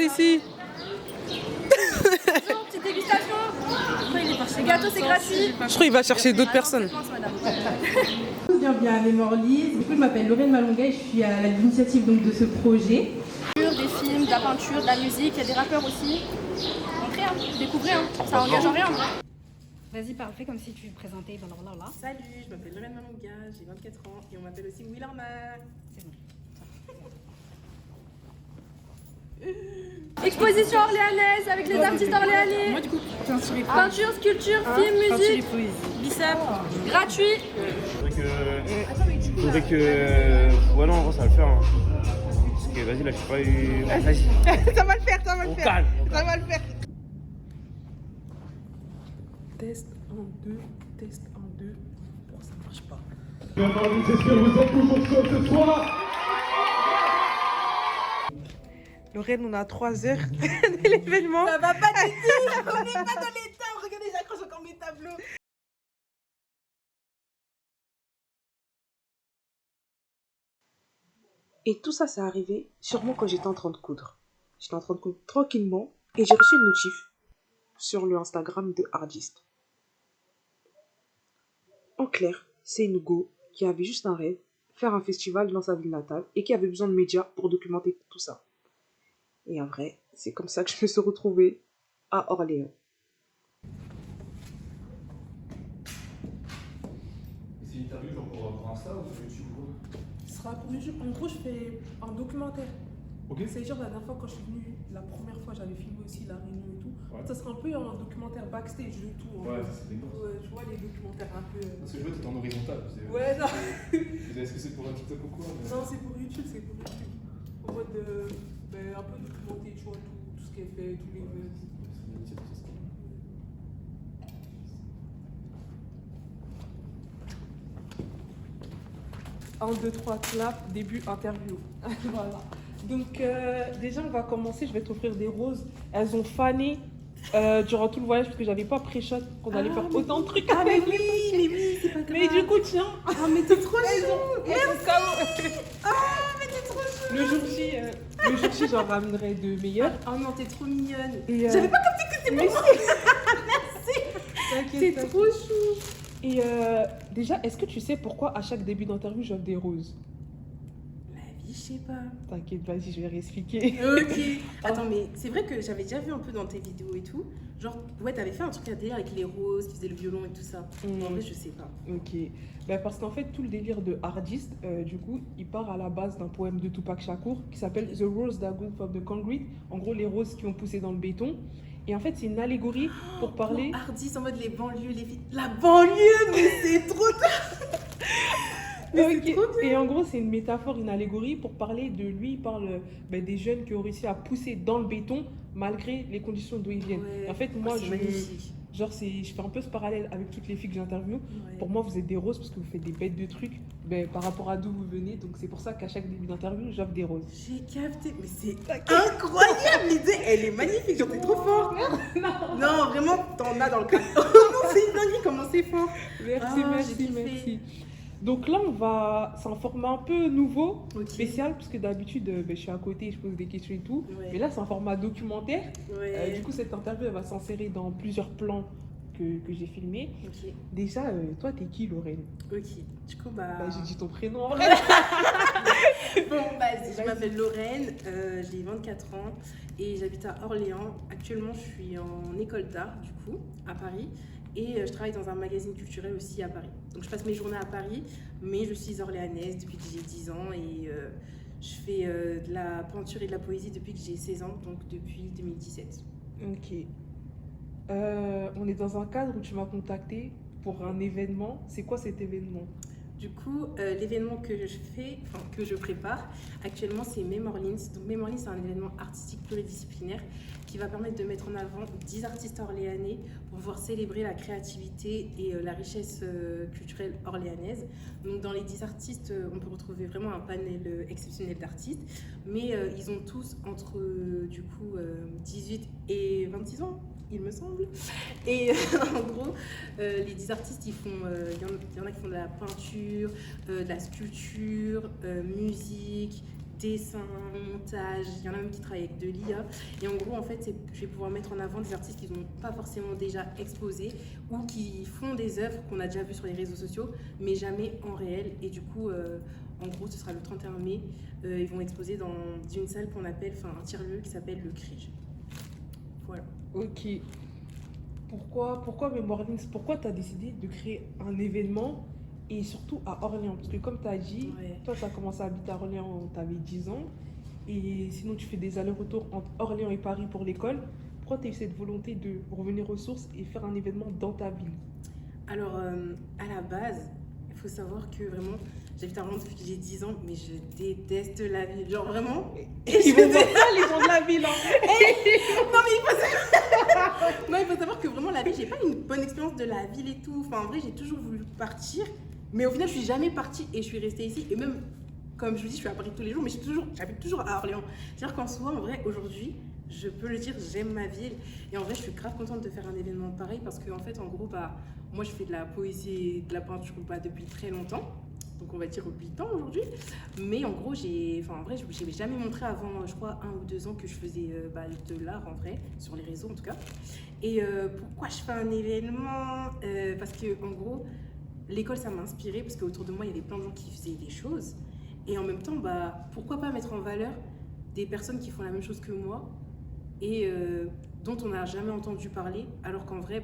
ici. Bonjour, petite dégustation. Après, il est parti. Les gâteaux, c'est gratuit. Je crois qu'il va chercher d'autres personnes. Bienvenue à Mémorlise. Du coup, je m'appelle Lorraine Malonga et je suis à l'initiative donc de ce projet. Des films, de la peinture, de la musique, il y a des rappeurs aussi. Entrez, hein, découvrez, hein. Ça engage en rien. Vas-y, parle, fais comme si tu te présentais. Blablabla. Salut, je m'appelle Lorraine Malonga, j'ai 24 ans et on m'appelle aussi Willarma. C'est bon. Exposition orléanaise avec les artistes orléanais. Moi, du coup, Peinture, sculpture, film, musique, bicep, gratuit. Faudrait que. Ouais, non, en vrai, ça va le faire. Hein. Parce que vas-y, là, je suis pas eu. Vas-y. Ça va le faire, ça va le faire. Calme. Ça va le faire. Test 1, 2, test 1, 2. Bon, ça marche pas. C'est sûr, vous êtes toujours chaud ce soir. Lorraine, on a 3 heures de l'événement. Ça va pas du tout, on n'est pas dans les tables, regardez, j'accroche encore mes tableaux. Et tout ça, c'est arrivé sûrement quand j'étais en train de coudre. J'étais en train de coudre tranquillement et j'ai reçu une notif sur le Instagram de Artist. En clair, c'est une go qui avait juste un rêve, faire un festival dans sa ville natale et qui avait besoin de médias pour documenter tout ça. Et en vrai, c'est comme ça que je me suis retrouvée à Orléans. C'est une interview genre pour Insta ou sur YouTube ou quoi? Ce sera pour YouTube. En gros, je fais un documentaire. Ok. C'est genre la dernière fois quand je suis venue, la première fois, j'avais filmé aussi la réunion et tout. Ouais. Ça sera un peu un documentaire backstage et tout. En Ouais, fait. ça c'est dégueu. Ouais, tu vois les documentaires un peu. Parce que je vois, t'es en horizontal. Ouais, non. Est-ce que c'est pour un TikTok ou quoi mais... Non, c'est pour YouTube, c'est pour YouTube. En mode un peu documenter, tu vois, tout ce qu'elle fait, tous les. C'est une initiative, ça. 1, 2, 3, clap, début, interview. Voilà. Donc, déjà, on va commencer. Je vais t'offrir des roses. Elles ont fané durant tout le voyage parce que j'avais pas pré-shot qu'on allait faire autant de trucs. Ah, mais oui, c'est pas grave. Mais du coup, tiens. Ah, mais t'es trop chou. Merci. Ah, mais t'es trop chou. Le jour J, j'en ramènerai de meilleurs. Oh non, t'es trop mignonne. Et, J'avais pas capté que c'était pour moi. T'inquiète, T'es trop chou. Et déjà, est-ce que tu sais pourquoi à chaque début d'interview, j'offre des roses? La vie, je sais pas. T'inquiète, vas-y, je vais réexpliquer. Ok. Attends, mais c'est vrai que j'avais déjà vu un peu dans tes vidéos et tout. Genre, ouais, t'avais fait un truc à délire avec les roses, qui faisaient le violon et tout ça. Mm. En vrai, je sais pas. Ok. Parce qu'en fait, tout le délire de Hardist, du coup, il part à la base d'un poème de Tupac Shakur qui s'appelle The Rose That Grew from the Concrete. En gros, les roses qui ont poussé dans le béton. Et en fait, c'est une allégorie pour parler. Hardis en mode les banlieues, les filles. La banlieue, mais c'est trop tard. Mais Ok. c'est trop bien. Et en gros, c'est une métaphore, une allégorie pour parler de lui. Il parle des jeunes qui ont réussi à pousser dans le béton malgré les conditions d'où ils viennent. Ouais. Et en fait, moi, C'est magnifique. je fais un peu ce parallèle avec toutes les filles que j'interviewe. Ouais. Pour moi, vous êtes des roses parce que vous faites des bêtes de trucs par rapport à d'où vous venez. Donc, c'est pour ça qu'à chaque début d'interview, j'offre des roses. J'ai capté, mais c'est incroyable l'idée, elle est magnifique, genre t'es trop fort. Non, vraiment, t'en as dans le crâne. Oh non, c'est une dinguerie, comment c'est fort. Merci, Ah, j'ai merci, kiffé. merci. Donc là, c'est un format un peu nouveau, Ok. spécial, parce que d'habitude, je suis à côté, je pose des questions et tout. Ouais. Mais là, c'est un format documentaire. Ouais. Du coup, cette interview, elle va s'insérer dans plusieurs plans que j'ai filmés. Ok, Déjà, toi, t'es qui, Lorraine? ok. Du coup, J'ai dit ton prénom en vrai. Bon, je m'appelle Lorraine, j'ai 24 ans et j'habite à Orléans. Actuellement, je suis en école d'art, du coup, à Paris. Et je travaille dans un magazine culturel aussi à Paris. Donc, je passe mes journées à Paris, mais je suis orléanaise depuis que j'ai 10 ans et je fais de la peinture et de la poésie depuis que j'ai 16 ans, donc depuis 2017. Ok. On est dans un cadre où tu m'as contacté pour un événement. C'est quoi cet événement? Du coup, l'événement que je prépare actuellement, c'est Mémorlins. Donc Mémorlins, c'est un événement artistique pluridisciplinaire qui va permettre de mettre en avant 10 artistes orléanais pour pouvoir célébrer la créativité et la richesse culturelle orléanaise. Donc dans les 10 artistes, on peut retrouver vraiment un panel exceptionnel d'artistes, mais ils ont tous entre 18 et 26 ans, il me semble. Et en gros, les 10 artistes, il y en a qui font de la peinture, de la sculpture, musique, dessin, montage, il y en a même qui travaillent avec de l'IA. Et en gros, en fait, je vais pouvoir mettre en avant des artistes qui n'ont pas forcément déjà exposé ou qui font des œuvres qu'on a déjà vues sur les réseaux sociaux, mais jamais en réel. Et du coup, en gros, ce sera le 31 mai. Ils vont exposer dans une salle qu'on appelle, enfin un tiers-lieu qui s'appelle le CRIJ. Voilà. Ok. Pourquoi Memoirlins? Pourquoi tu as décidé de créer un événement et surtout à Orléans? Parce que comme tu as dit, Ouais. toi tu as commencé à habiter à Orléans, tu avais 10 ans. Et sinon tu fais des allers-retours entre Orléans et Paris pour l'école. Pourquoi tu as eu cette volonté de revenir aux sources et faire un événement dans ta ville? Alors, à la base, il faut savoir que vraiment, j'habite à Orléans depuis que j'ai 10 ans, mais je déteste la ville. Genre vraiment. Ils vont voir ça les gens de la ville. Non, il faut savoir que vraiment, la ville, j'ai pas une bonne expérience de la ville et tout. Enfin, en vrai, j'ai toujours voulu partir. Mais au final, je suis jamais partie et je suis restée ici. Et même, comme je vous dis, je suis à Paris tous les jours, mais j'habite toujours à Orléans. C'est-à-dire qu'en soi, en vrai, aujourd'hui, je peux le dire, j'aime ma ville. Et en vrai, je suis grave contente de faire un événement pareil parce qu'en fait, en gros, moi, je fais de la poésie et de la peinture depuis très longtemps. Donc, on va dire 8 ans aujourd'hui. Mais en gros, en vrai, je n'avais jamais montré avant, je crois, 1 ou 2 ans que je faisais de l'art, en vrai, sur les réseaux en tout cas. Et pourquoi je fais un événement parce que, en gros, l'école, ça m'a inspirée parce qu'autour de moi, il y avait plein de gens qui faisaient des choses. Et en même temps, pourquoi pas mettre en valeur des personnes qui font la même chose que moi et dont on n'a jamais entendu parler, alors qu'en vrai,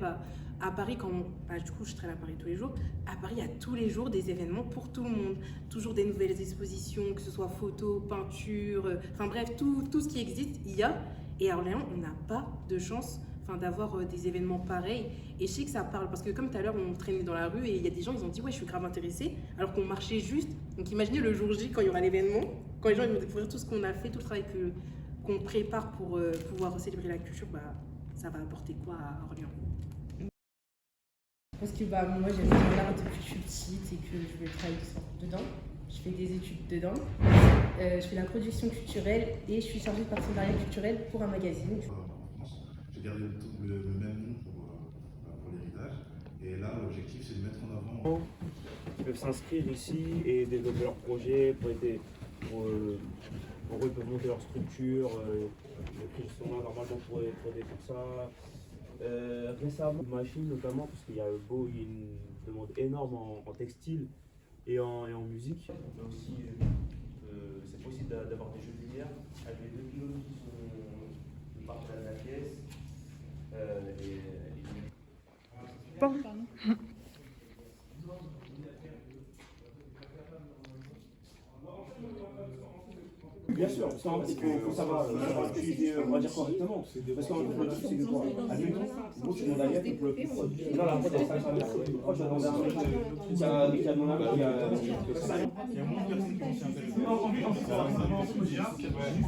à Paris, du coup, je traîne à Paris tous les jours, à Paris, il y a tous les jours des événements pour tout le monde. Toujours des nouvelles expositions, que ce soit photos, peinture, enfin bref, tout ce qui existe, il y a. Et à Orléans, on n'a pas de chance d'avoir des événements pareils. Et je sais que ça parle, parce que comme tout à l'heure, on traînait dans la rue et il y a des gens, ils ont dit « ouais, je suis grave intéressée », alors qu'on marchait juste. Donc imaginez le jour J, quand il y aura l'événement, quand les gens ils vont découvrir tout ce qu'on a fait, tout le travail qu'on prépare pour pouvoir célébrer la culture, ça va apporter quoi à Orléans? Parce que moi j'aime bien l'art depuis que je suis petite et que je veux travailler dedans. Je fais des études dedans. Je fais la production culturelle et je suis chargée de partenariat culturel pour un magazine. J'ai gardé le même nom pour l'héritage. Et là, l'objectif, c'est de mettre en avant. Ils peuvent s'inscrire ici et développer leur projet pour eux, ils peuvent monter leur structure. Les prix sont là normalement pour aider pour ça. Récemment, une machine notamment, parce qu'il y a une demande énorme en textile et en musique. Mais aussi, c'est possible d'avoir des jeux de lumière avec les 2 pylônes qui partent de la pièce. Bien sûr, parce qu'il faut savoir utiliser, on va dire correctement. Parce qu'en fait, le truc, c'est que quoi? Admettons, tu demandes à Yann pour le plus. Non, la prod, elle s'installe là. Oh, je demande à un mec qui a demandé à Il y a moins de personnes qui vont s'y intéresser.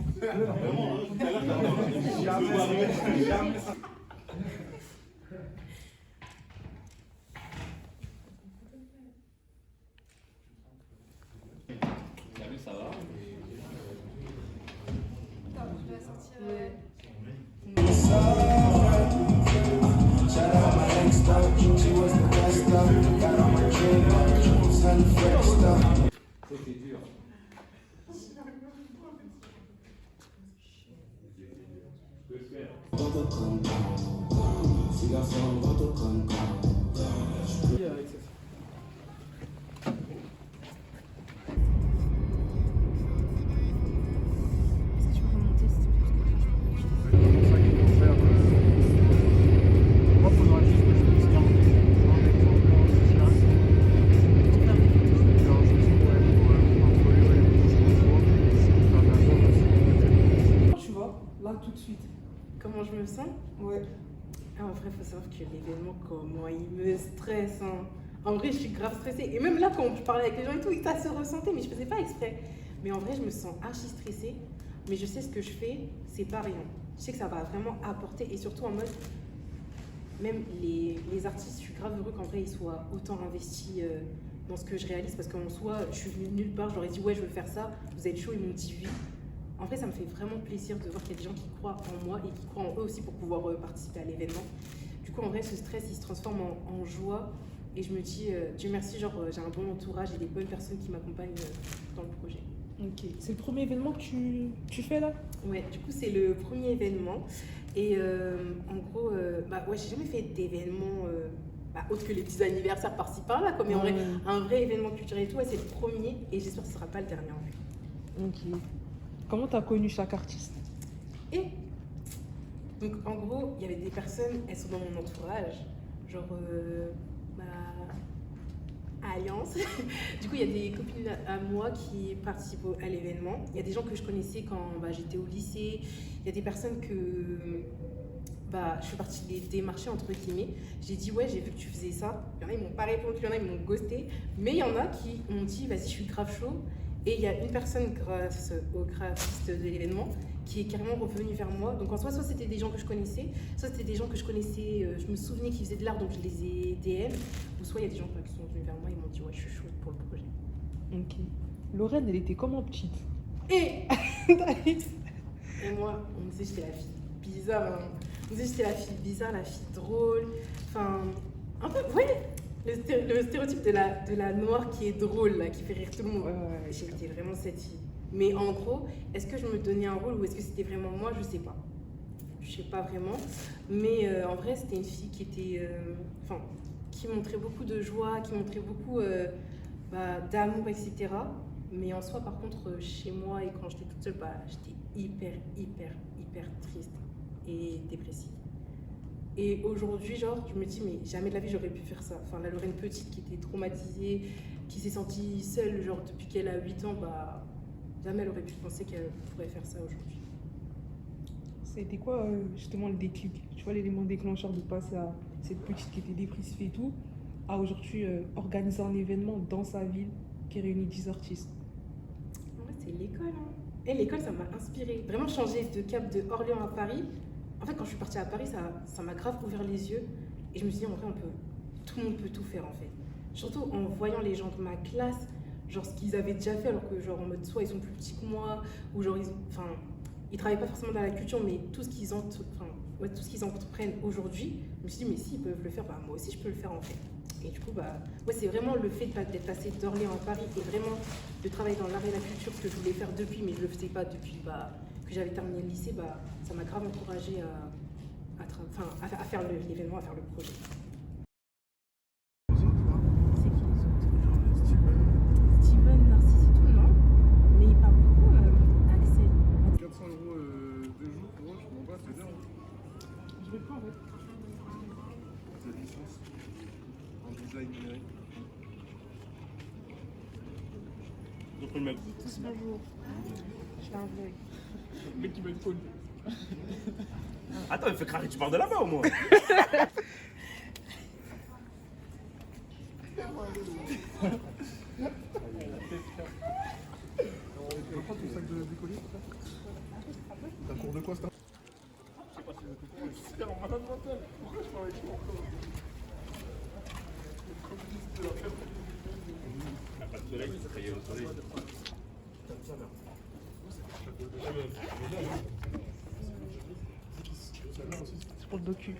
Ça va. C'était dur. Tu vois, là tout de suite. Comment je me sens? Ouais. En vrai, il faut savoir que l'événement, comment il me stresse. En vrai, je suis grave stressée. Et même là, quand je parlais avec les gens et tout, ça se ressentait, mais je faisais pas exprès. Mais en vrai, je me sens archi stressée. Mais je sais ce que je fais, c'est pas rien. Je sais que ça va vraiment apporter. Et surtout en mode, même les artistes, je suis grave heureux qu'en vrai, ils soient autant investis dans ce que je réalise. Parce qu'en soi, je suis venue de nulle part, je leur ai dit, ouais, je veux faire ça. Vous êtes chaud, ils m'ont dit oui. En vrai, ça me fait vraiment plaisir de voir qu'il y a des gens qui croient en moi et qui croient en eux aussi pour pouvoir participer à l'événement. Du coup, en vrai, ce stress, il se transforme en joie. Et je me dis, Dieu merci, j'ai un bon entourage et des bonnes personnes qui m'accompagnent dans le projet. Ok. C'est le premier événement que tu fais là? Ouais, du coup, c'est le premier événement. Et en gros, ouais, j'ai jamais fait d'événement autre que les petits anniversaires par-ci par-là, quoi. Mais en vrai, un vrai événement culturel et tout, ouais, c'est le premier. Et j'espère que ce sera pas le dernier en fait. Ok. Comment t'as connu chaque artiste? Et donc, en gros, il y avait des personnes, elles sont dans mon entourage, genre Alliance. Du coup, il y a des copines à moi qui participent à l'événement. Il y a des gens que je connaissais quand j'étais au lycée. Il y a des personnes que je fais partie des démarchés, entre guillemets. J'ai dit, ouais, j'ai vu que tu faisais ça. Il y en a, ils m'ont pas répondu, il y en a, ils m'ont ghosté. Mais il y en a qui m'ont dit, vas-y, je suis grave chaud. Et il y a une personne, grâce au graphiste de l'événement, qui est carrément revenue vers moi. Donc en soit c'était des gens que je connaissais, soit c'était des gens que je connaissais, je me souvenais qu'ils faisaient de l'art, donc je les ai DM. Ou soit il y a des gens qui sont venus vers moi et m'ont dit, ouais, je suis chaude pour le projet. Ok. Lorraine, elle était comment petite? Et moi, on me disait que j'étais la fille bizarre. Hein. On me disait que j'étais la fille bizarre, la fille drôle. Enfin, un peu, ouais, le stéréotype de la noire qui est drôle, là, qui fait rire tout le monde. Ouais. J'étais vraiment cette fille. Mais en gros, est-ce que je me donnais un rôle ou est-ce que c'était vraiment moi? Je sais pas. Je sais pas vraiment. Mais en vrai, c'était une fille qui était. Qui montrait beaucoup de joie, qui montrait beaucoup d'amour, etc. Mais en soi, par contre, chez moi et quand j'étais toute seule, j'étais hyper triste et dépressive. Et aujourd'hui, genre, je me dis, mais jamais de la vie, j'aurais pu faire ça. Enfin, la Lorraine petite qui était traumatisée, qui s'est sentie seule, genre, depuis qu'elle a 8 ans, jamais elle aurait pu penser qu'elle pourrait faire ça aujourd'hui. C'était quoi, justement, le déclic? Tu vois, l'élément déclencheur de passer à cette petite qui était dépressive et tout, à aujourd'hui organiser un événement dans sa ville qui réunit 10 artistes? En vrai, c'est l'école. Hein. Et l'école, ça m'a inspirée. Vraiment changer de cap de Orléans à Paris. En fait, quand je suis partie à Paris, ça m'a grave ouvert les yeux. Et je me suis dit, en vrai, tout le monde peut tout faire, en fait. Surtout en voyant les gens de ma classe, genre ce qu'ils avaient déjà fait, alors que, genre, en mode, soit ils sont plus petits que moi, ou genre, ils travaillent pas forcément dans la culture, mais tout ce qu'ils entreprennent aujourd'hui, je me suis dit, mais s'ils peuvent le faire, moi aussi, je peux le faire, en fait. Et du coup, c'est vraiment le fait d'être passé d'Orléans à Paris et vraiment de travailler dans l'art et la culture que je voulais faire depuis, mais je le faisais pas depuis que j'avais terminé le lycée, ça m'a grave encouragée à faire l'événement, à faire le projet. C'est qui les autres? Steven, Narcisse et tout, non? Mais il parle beaucoup d'Axel. 400 € 2 jours pour eux, je comprends pas, c'est bien. Je vais pas, en fait. La licence en design numérique. Donc le mec. Tous bonjour. Je fais un vlog. Le mec qui m'a une faune. Attends, il fait craquer, tu parles de là-bas au moins. Tu vas prendre ton sac de colis, t'as un cours de quoi, c'est un... Je sais pas si c'est super en malade mental. Pourquoi je parle avec toi encore? Il n'y a pas de soleil, c'est rayé au soleil. C'est pour le docu.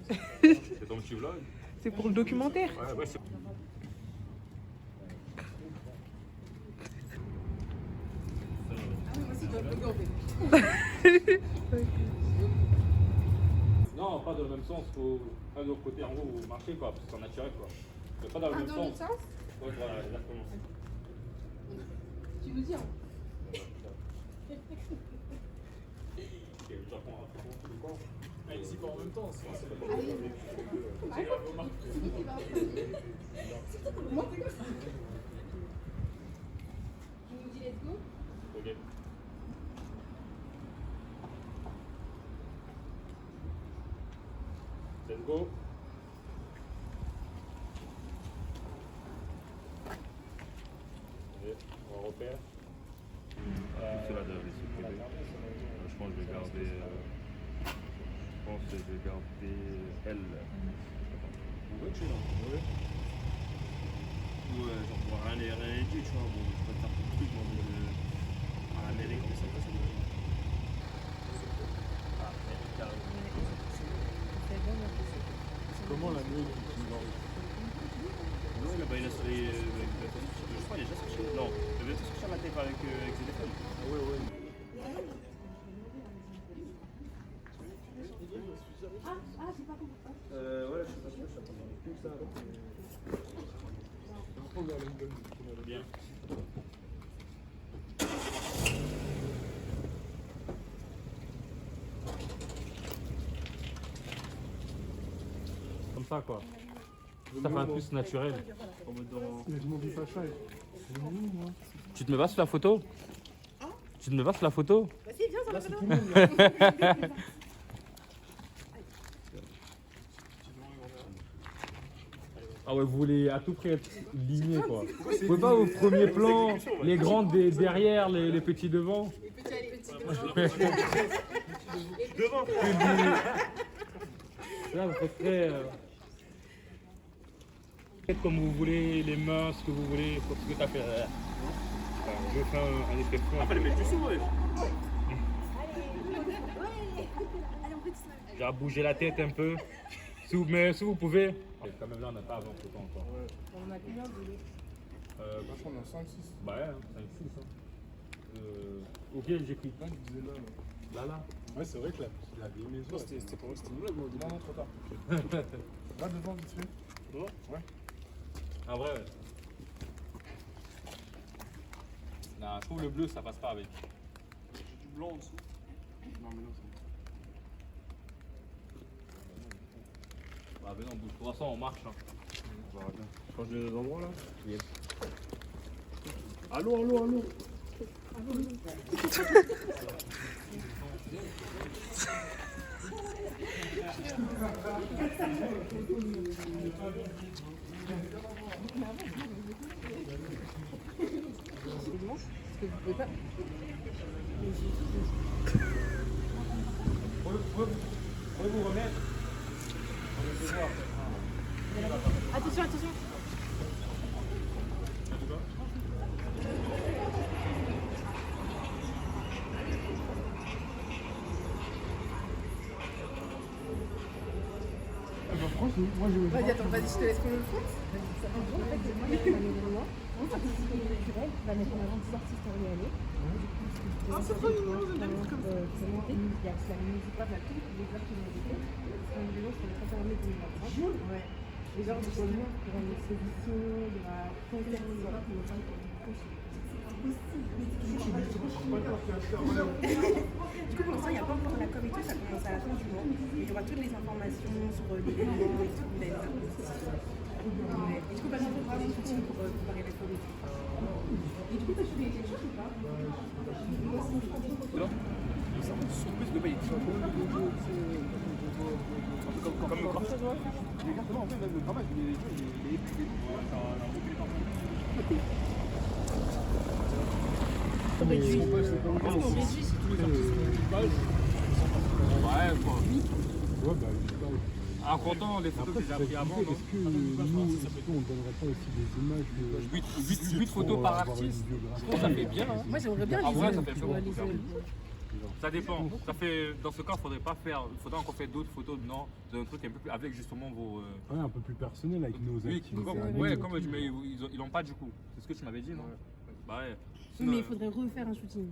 C'est ton petit vlog? C'est pour le documentaire. Ouais, c'est... Non, pas dans le même sens, faut pas de l'autre côté en gros au marché quoi, parce que c'est naturel quoi. Mais pas dans le même sens. Ouais, voilà, exactement. Tu veux dire? Et le Japon a fait quoi? Ici pas en même temps, c'est Je vous dis let's go. Ok. Let's go. Allez, on repère. Cela devait supprimer. Je pense que je vais garder. Je pense que je vais garder elle. Ouais, tu vois. Ouais, genre pour rien dit, tu vois. Bon, je peux te faire tout le truc, moi, à l'Amérique, mais ça passe. comment la nuit tu vas? Non, là-bas, il a sorti. Je crois qu'il est déjà sorti. Non, il devait sortir la tape avec ZFM. Ouais, je sais pas, je t'attends plus que ça. Bien. Comme ça quoi. Ça fait un plus naturel. Il a demandé Sacha. Tu te mets pas sur la photo? Tu te mets pas sur la photo? Vas-y, viens sur la photo. Ah ouais, vous voulez à tout prix être ligné quoi. Vous pouvez pas au premier plan, les grands derrière, les petits devant. Devant. Là, vous faites faites comme vous voulez, les mains, ce que vous voulez, faut ce que tu as fait. Je fais un effet fond. Fallait mettre du son, ouais. J'ai bouger la tête un peu. Mais si vous pouvez. Quand même là, on n'a pas avant le temps encore. On a combien de Franchement, on a 5, 6. Bah ouais, 5, 6. Ok, j'écris. Là. Ouais, c'est vrai que la maison, c'était pour c'était une blague, moi. Non, trop tard. Va devant, vite fait. Devant? Ouais. Ah vrai, ouais. Non, je trouve le bleu, ça passe pas avec. J'ai du blanc en dessous. Non, mais non, c'est Bah, ben non, bouge. Pour l'instant, on marche. Hein. On verra bien. Change les endroits là? Yes. Allô. Pouvez vous remettre? Attention. Vas-y, attends, vas-y, je te laisse qu'on le fasse. Ah, c'est trop mignon, j'aime bien comme ça. Ouais. Les genres de choses pour une exposition, de la Du coup, pour l'instant, il n'y a pas encore la com et tout, ça commence à la fin du mois. Il y aura toutes les informations sur l'événement et tout. Et du coup, bah, je vais parler tout de suite pour préparer les photos. Et du coup, tu as choisi quelque chose ou pas? surprise de bait. Comme le craft. Exactement, en fait, le travail, il est On réduit. Ouais, quoi. Ouais, bah, Ah, content, les photos que j'ai appris avant, non? est-ce que nous, on ne donnerait pas aussi des images 8 photos par artiste, je trouve que ça fait bien. Hein. Moi, j'aimerais bien En vrai, les ça fait ailes. beaucoup. Ça dépend. Ça fait, dans ce cas, il faudrait encore faire d'autres photos d'un truc un peu plus avec justement vos. Ouais, un peu plus personnel avec nos activités. Ouais, comme mais ils l'ont pas du coup. C'est ce que tu m'avais dit, non? Bah ouais. Oui, mais il faudrait refaire un shooting.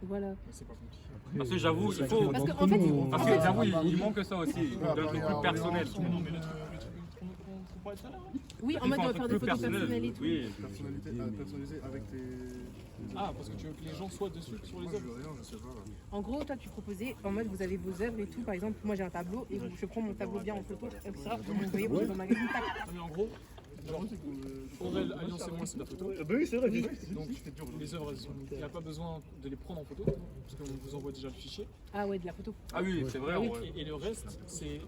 Voilà. C'est pas compliqué. Parce que j'avoue, il faut. Parce qu'en fait, Parce que j'avoue, il manque ça aussi, d'un truc plus personnel. oui, en mode de faire des photos personnelles et tout. Oui. Personnalisé avec tes. Ah, parce que tu veux que les gens soient dessus sur les œuvres? Je sais pas. En gros, toi, tu proposais, en mode, vous avez vos œuvres et tout. Par exemple, moi, j'ai un tableau et je prends mon tableau bien en photo, comme ça, vous m'envoyez dans le magazine. Tac. Mais en gros, genre, Aurel, Alliance et moi, c'est de la photo. Bah oui, c'est vrai. Donc, les œuvres, il n'y a pas besoin de les prendre en photo, parce qu'on vous envoie déjà le fichier. Ah ouais, de la photo. Ah oui, c'est vrai. Et le reste, c'est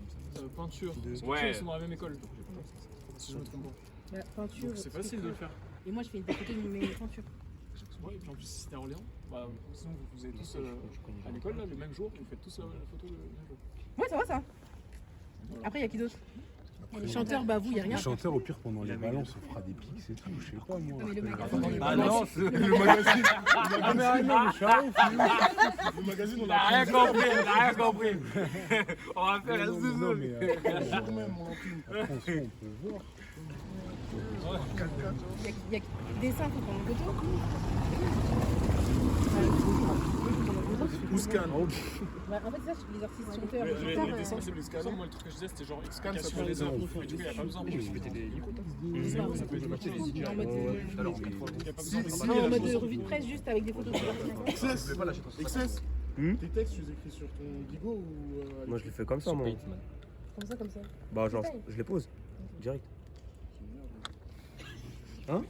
peinture. Ouais. Ils sont dans la même école, si je me trompe pas. La peinture. Donc, c'est facile de le faire. Et moi, je fais une photo de mes peintures. Ouais, et puis en plus, si c'était à Orléans, bah, sinon vous êtes tous à l'école là, le même jour, vous faites tous la photo le même jour. Ouais, ça va ça. Après, il y a qui d'autre? Les chanteurs, bah vous, il n'y a rien. Les chanteurs, au pire, pendant les balances, on fera des pics, c'est tout, je sais pas moi. Mais le magazine, Ah non, Le magazine, Ah mais non, mais je suis arrivé, le magazine, on n'a rien compris. On va faire la non, zouzoune. mais le jour même, on l'imprime. après, on peut voir. Il y a dessin, faut prendre une photo. Ou scan. Bah, en fait, ça, les artistes chanteurs. Le dessin, c'est le scan. Moi, le truc que je disais, c'était genre scan, ça fait les œuvres. Et du coup, il n'y a pas besoin. Ça peut être matché les En mode revue de presse, juste avec des photos de l'artiste. XS. Tes textes, tu les écris sur ton Bigo ou. Moi, je le fais comme ça, moi. Comme ça. Bah, genre, je les pose. Direct. Hein?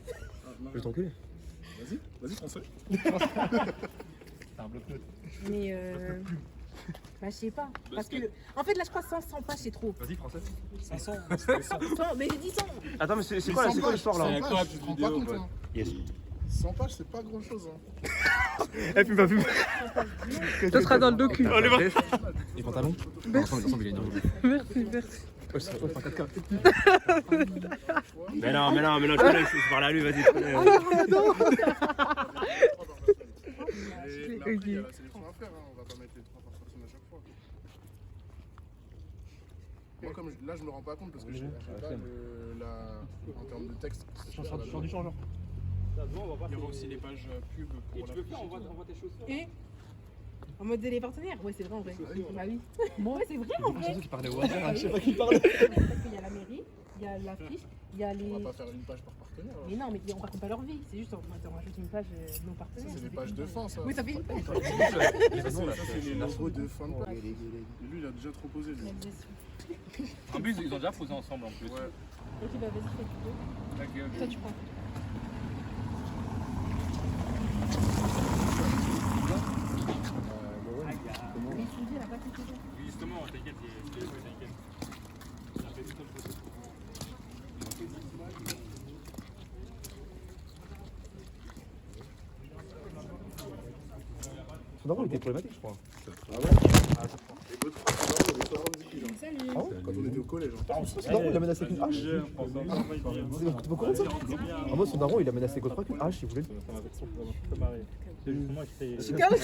Je vais t'enculer. Vas-y, français. C'est un bloc-notes. Mais bah, je sais pas. Parce que, en fait, là, je crois 500 pages, c'est trop. Vas-y, français. 500. Mais j'ai dit 100. Attends, mais c'est quoi l'histoire là? C'est quoi, tu te rends pas compte, hein? Yes. 100 pages, c'est pas grand chose, hein. Eh, puis pas plus. Ça sera dans le docu. Les pantalons? Merci. Merci. Mais non, je connais, je parle à lui, vas-y. Mais après, il y a la sélection à faire, hein. On va pas mettre les 3 par personne à chaque fois. Moi, comme là, je me rends pas compte parce que j'ai pas en termes de texte. Sur du changeur. Il y aura aussi les pages pub pour la on voit tes chaussures. Et en mode les partenaires. Ouais, c'est vrai en vrai. Bah oui. Ouais, c'est vrai en vrai. Qui parlait au hasard, je sais pas qui parlait. Parce qu'il y a la mairie, il y a l'affiche, il y a les. On va pas faire une page par partenaire. Mais non, mais on raconte pas leur vie. C'est juste on rajoute une page non Ça, partenaire. c'est des pages de fin, ça. Oui, ça fait une page. Ça, c'est les logos de fin de page. Et lui, il a déjà trop posé, lui. En plus, ils ont déjà posé ensemble en plus. Ok, bah vas-y, fais plutôt. Toi, tu prends. Mais tu me dis, elle a pas fait photo. Oui, justement, t'inquiète, t'inquiète. Il a fait une seule photo. Son daron était problématique, je crois. Ah ouais? Et votre frère, il était avant de dire. Salut. Quand on était au collège. Son daron, il a menacé avec une hache. T'es au courant de ça? En mode, son daron, il a menacé Godefroy avec une hache, il voulait. C'est justement Je suis calme.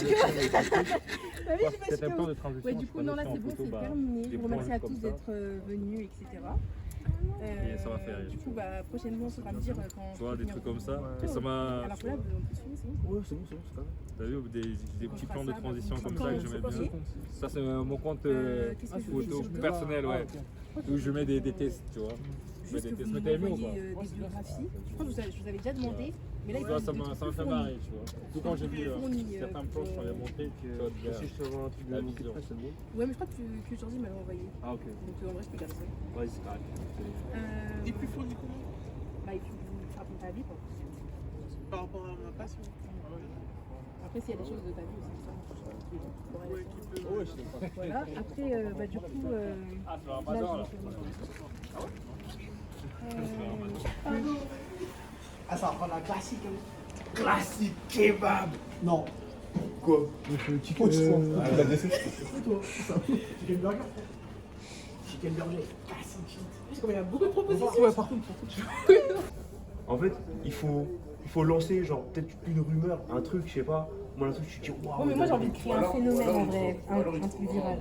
Bah oui, cette peur de transition. Ouais, du coup, non, là c'est bon, c'est terminé. Je vous remercie à tous d'être venus, etc. Et ça va faire. Du coup, bah, prochainement, on saura me dire quand. Tu vois, des trucs comme ça. Ouais. Et ça m'a. À la collab, on peut se finir, c'est bon. Ouais, c'est bon, c'est ça. T'as vu des petits plans de transition comme ça que j'aimais bien. Ok. Ça, c'est mon compte qu'est-ce que je photo veux dire personnel, ouais. Où je mets des tests, tu vois. Je mets Juste des que tests. vous Mais t'as aimé ou m'envoyez pas? des biographies. Je crois que je vous avais déjà demandé. Mais là, il Tu vois, faut ça des m'a trucs fait plus marrer, fournis. tu vois. Surtout quand j'ai vu certains plans, je t'avais montré que tu vois, déjà, Si je te vois un truc de la musique, vision. c'est bon. Ouais, mais je crois que Jordi m'avait envoyé. Ah, ok. Donc en vrai, je peux garder ça. Vas-y, c'est carré. Et plus fourni comment? Bah, il faut que vous raconter ta vie, quoi. Par rapport à ma passion. Après, s'il y a des choses de ta vie aussi, ça. Ouais, qui peut. Ouais, je sais pas. Voilà. Après, bah, du coup. Ah, c'est un là, bazar, là. Ah, ça va prendre la classique. Classique kebab. Non. Quoi? Chicken burger. Chicken burger. Classique shit. Parce qu'il y a beaucoup de propositions. Ouais, par contre. En fait, il faut lancer, genre, peut-être une rumeur, un truc, je sais pas. Moi, un truc, tu te dis, waouh. Ouais, mais moi, j'ai envie de créer un phénomène en vrai. Un truc viral.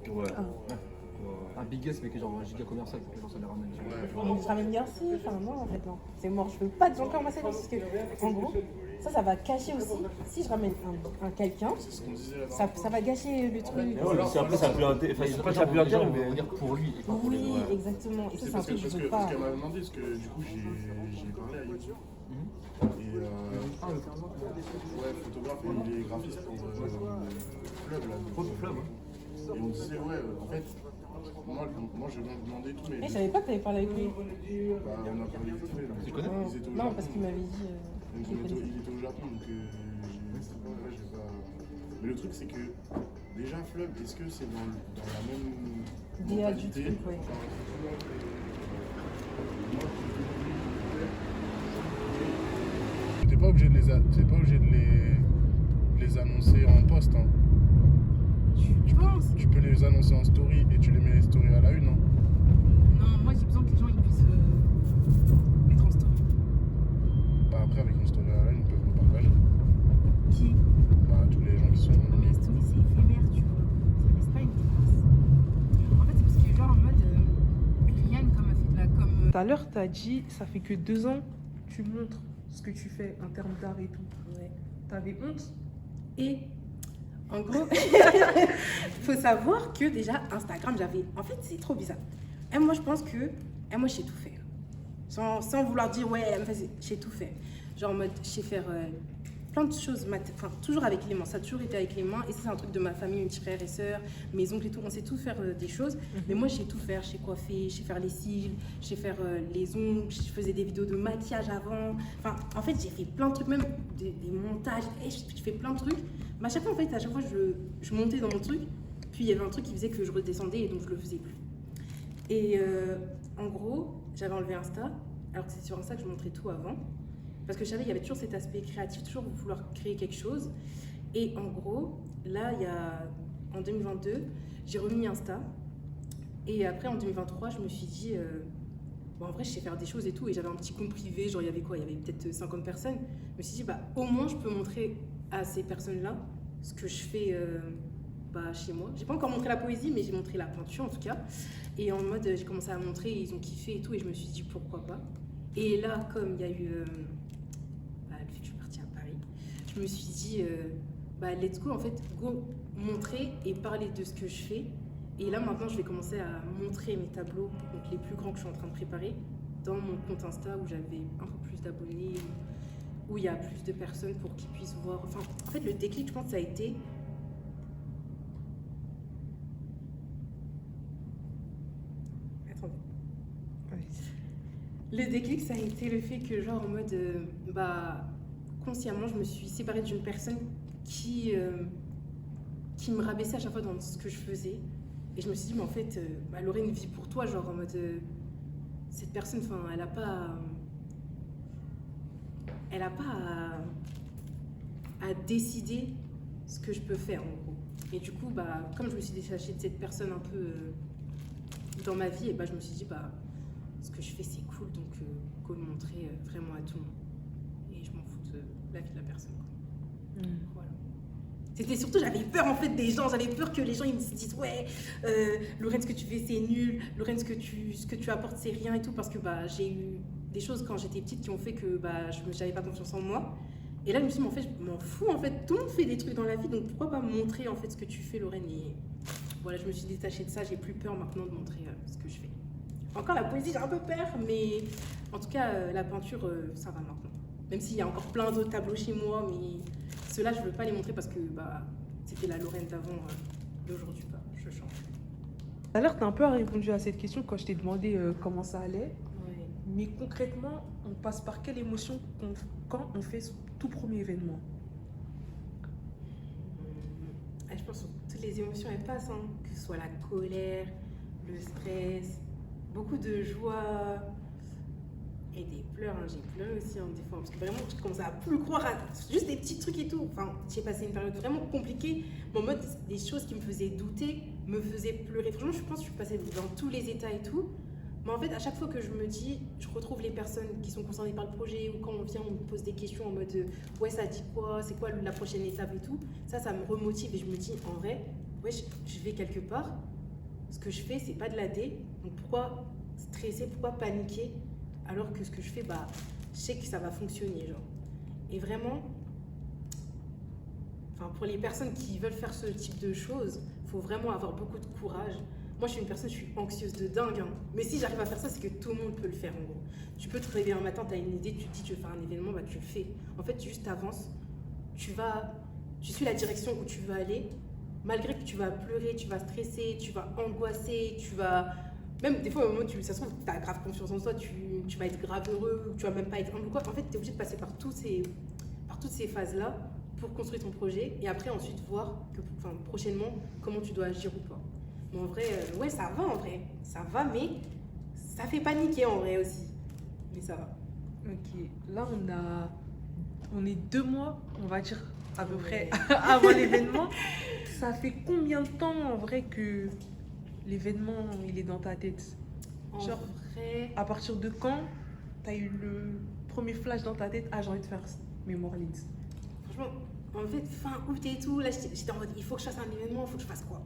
Ouais. Un big guest, mais que genre un giga commercial pour que les gens se les ramènent. Mais je ramène bien si. Enfin, non, en fait, non. C'est mort. Je veux pas de gens comme moi, parce que, en gros, ça va cacher aussi. Si je ramène un quelqu'un, ça va gâcher le truc. C'est après, ça a plus intérêt. Enfin, c'est pas ça a plus intérêt, mais. Dire pour lui. Oui, exactement. Et ça, c'est un truc que je veux pas. Parce qu'elle m'a demandé, parce que du coup, j'ai parlé à YouTube. Et ouais, photographe et il est graphiste pour Fleuve, là. Fleuve, hein. Et on disait, ouais, en fait, moi je viens de demander tout, mais. Je savais pas que t'avais parlé avec lui. Bah, on a parlé vite fait, là. Tu connais? Ils étaient au Non, Japon. parce qu'il m'avait dit. Donc, il était au Japon, donc j'ai pas. Mais le truc, c'est que déjà, Fleuve, est-ce que c'est dans la même. DA du truc, ouais. T'es pas obligé de les annoncer en post. Hein. Tu penses? Tu peux les annoncer en story et tu les mets les stories à la une. Hein. Non, moi j'ai besoin que les gens ils puissent mettre en story. Bah, après, avec une story à la une, ils peuvent le partager. Qui? Bah, tous les gens qui sont. Non, mais la story c'est éphémère, tu vois. Ça laisse pas une trace. En fait, c'est parce que, genre, en mode. Rihanna, comme a fait de la com. à l'heure, tu as dit, ça fait que 2 ans, tu montres ce que tu fais en termes d'art et tout. Ouais. T'avais honte? Et en gros, faut savoir que déjà, Instagram, j'avais... En fait, c'est trop bizarre. Et moi, je pense que... Et moi, je sais tout faire. Sans vouloir dire, ouais, je sais tout faire. Genre en mode, je sais faire plein de choses, enfin, toujours avec les mains. Ça a toujours été avec les mains. Et ça, c'est un truc de ma famille, mes petits frères et sœurs, mes oncles et tout. On sait tout faire des choses. Mais moi, je sais tout faire. Je sais coiffer, je sais faire les cils, je sais faire les ongles. Je faisais des vidéos de maquillage avant. Enfin, en fait, j'ai fait plein de trucs, même des montages. Et je fais plein de trucs. Mais à chaque fois, en fait, je montais dans mon truc. Puis il y avait un truc qui faisait que je redescendais et donc je le faisais plus. Et en gros, j'avais enlevé Insta. Alors que c'est sur Insta que je montrais tout avant. Parce que je savais qu'il y avait toujours cet aspect créatif, toujours vouloir créer quelque chose. Et en gros, là, en 2022, j'ai remis Insta. Et après, en 2023, je me suis dit, bon, en vrai, je sais faire des choses et tout. Et j'avais un petit compte privé, genre, il y avait quoi? Il y avait peut-être 50 personnes. Je me suis dit, bah, au moins, je peux montrer à ces personnes-là ce que je fais chez moi. J'ai pas encore montré la poésie, mais j'ai montré la peinture, en tout cas. Et en mode, j'ai commencé à montrer, ils ont kiffé et tout. Et je me suis dit, pourquoi pas? Et là, comme il y a eu... le fait que je suis partie à Paris, je me suis dit, let's go, en fait, go montrer et parler de ce que je fais. Et là, maintenant, je vais commencer à montrer mes tableaux, donc les plus grands que je suis en train de préparer, dans mon compte Insta où j'avais un peu plus d'abonnés, où il y a plus de personnes pour qu'ils puissent voir. Enfin, en fait, le déclic, je pense, ça a été... Attendez. Le déclic, ça a été le fait que, genre, en mode, consciemment, je me suis séparée d'une personne qui me rabaissait à chaque fois dans ce que je faisais. Et je me suis dit, mais en fait, elle aurait une vie pour toi, genre, en mode, cette personne, enfin, elle a pas à décider ce que je peux faire, en gros. Et du coup, comme je me suis détachée de cette personne un peu dans ma vie, et je me suis dit, ce que je fais, c'est cool, donc go le montrer vraiment à tout le monde. Et je m'en fous de la vie de la personne, quoi. Voilà. C'était surtout, j'avais peur en fait des gens, j'avais peur que les gens ils me disent ouais, Lorraine, ce que tu fais c'est nul, Lorraine, ce que tu apportes c'est rien et tout, parce que j'ai eu des choses quand j'étais petite qui ont fait que j'avais pas confiance en moi. Et là je me suis dit, mais en fait je m'en fous, en fait tout le monde fait des trucs dans la vie, donc pourquoi pas montrer en fait ce que tu fais, Lorraine. Et voilà, je me suis détachée de ça, j'ai plus peur maintenant de montrer ce que je fais. Encore la poésie, j'ai un peu peur, mais en tout cas la peinture ça va maintenant. Même s'il y a encore plein d'autres tableaux chez moi, mais ceux-là, je ne veux pas les montrer parce que c'était la Lorraine d'avant et aujourd'hui, je change. Tout à l'heure, tu as un peu répondu à cette question quand je t'ai demandé comment ça allait. Ouais. Mais concrètement, on passe par quelle émotion quand on fait ce tout premier événement? Je pense que toutes les émotions, elles passent, hein. Que ce soit la colère, le stress, beaucoup de joie. Et des pleurs, hein. J'ai pleuré aussi des fois, parce que vraiment je commençais à plus croire à juste des petits trucs et tout. Enfin, j'ai passé une période vraiment compliquée, mais en mode des choses qui me faisaient douter, me faisaient pleurer. Franchement, je pense que je suis passée dans tous les états et tout. Mais en fait, à chaque fois que je me dis, je retrouve les personnes qui sont concernées par le projet, ou quand on vient, on me pose des questions en mode ouais, ça dit quoi, c'est quoi la prochaine étape et tout. Ça me remotive et je me dis, en vrai, ouais, je vais quelque part. Ce que je fais, c'est pas de la dé. Donc pourquoi stresser, pourquoi paniquer? Alors que ce que je fais, je sais que ça va fonctionner, genre. Et vraiment, pour les personnes qui veulent faire ce type de choses, il faut vraiment avoir beaucoup de courage. Moi, je suis une personne, je suis anxieuse de dingue, hein. Mais si j'arrive à faire ça, c'est que tout le monde peut le faire, en gros. Tu peux te réveiller un matin, tu as une idée, tu te dis, tu veux faire un événement, tu le fais. En fait, tu juste avances, tu suis la direction où tu veux aller, malgré que tu vas pleurer, tu vas stresser, tu vas angoisser, tu vas... Même des fois, au moment où ça se trouve, tu as grave confiance en toi, tu vas être grave heureux, tu vas même pas être humble ou quoi. En fait, tu es obligé de passer par toutes ces phases-là pour construire ton projet et après, ensuite, voir prochainement comment tu dois agir ou pas. Mais en vrai, ouais, ça va en vrai. Ça va, mais ça fait paniquer en vrai aussi. Mais ça va. Ok, là, on est 2 mois, on va dire, à peu près, avant l'événement. Ça fait combien de temps en vrai que l'événement, il est dans ta tête? Genre, vrai... à partir de quand t'as eu le premier flash dans ta tête? Ah, j'ai envie de faire Memo Orleans. Franchement, en fait, fin août et tout, là, j'étais en mode, il faut que je fasse un événement, il faut que je fasse quoi?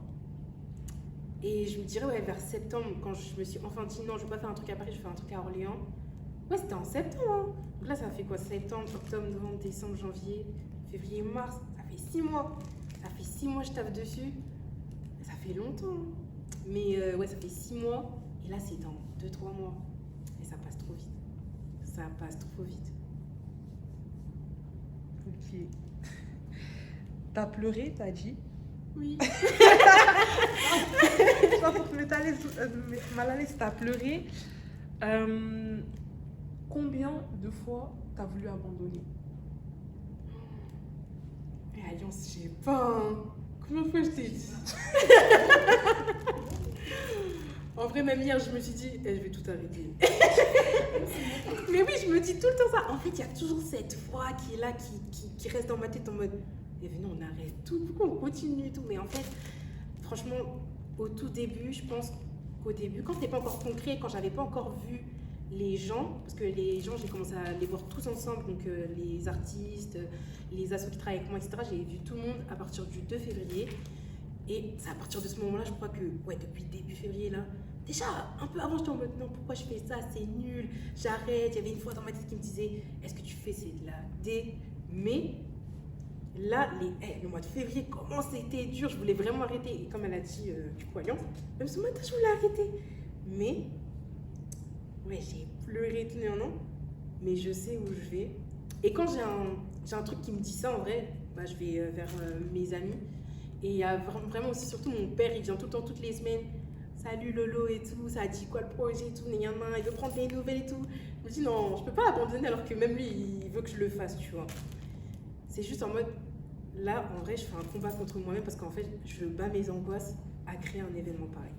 Et je me dirais, ouais, vers septembre, quand je me suis enfin dit non, je ne vais pas faire un truc à Paris, je vais faire un truc à Orléans. Ouais, c'était en septembre. Hein. Donc là, ça fait quoi? Septembre, octobre, novembre, décembre, janvier, février, mars. Ça fait 6 mois. Ça fait 6 mois que je taffe dessus. Ça fait longtemps. Hein. Mais ouais, ça fait 6 mois. Et là, c'est dans 2-3 mois. Et ça passe trop vite. Ça passe trop vite. Ok. T'as pleuré, t'as dit? Oui. C'est pas pour te mettre mal à l'aise, t'as pleuré. Combien de fois t'as voulu abandonner? Mais Alliance, je sais pas. Hein. Combien de fois je t'ai dit? En vrai, même hier, je me suis dit, je vais tout arrêter. Mais oui, je me dis tout le temps ça. En fait, il y a toujours cette voix qui est là, qui reste dans ma tête en mode, venez, on arrête tout, pourquoi on continue et tout. Mais en fait, franchement, au tout début, je pense qu'au début, quand c'était pas encore concret, quand j'avais pas encore vu les gens, parce que les gens, j'ai commencé à les voir tous ensemble, donc les artistes, les assos qui travaillent avec moi, etc. J'ai vu tout le monde à partir du 2 février. Et c'est à partir de ce moment-là, je crois que, ouais, depuis début février, là, déjà, un peu avant, j'étais en mode, non, pourquoi je fais ça, c'est nul, j'arrête. Il y avait une fois dans ma tête qui me disait, est-ce que tu fais, c'est de la D. Mais là, le mois de février, comment c'était dur, je voulais vraiment arrêter. Et comme elle a dit, du coup, Alliance, même ce matin, je voulais arrêter. Mais, ouais, j'ai pleuré tout le temps, mais je sais où je vais. Et quand j'ai un truc qui me dit ça, en vrai, bah, je vais vers mes amis. Et il y a vraiment aussi, surtout mon père, il vient tout le temps, toutes les semaines. Salut Lolo et tout, ça a dit quoi le projet et tout, il veut prendre des nouvelles et tout. Je me dis non, je peux pas abandonner alors que même lui, il veut que je le fasse, tu vois. C'est juste en mode, là, en vrai, je fais un combat contre moi-même parce qu'en fait, je bats mes angoisses à créer un événement pareil.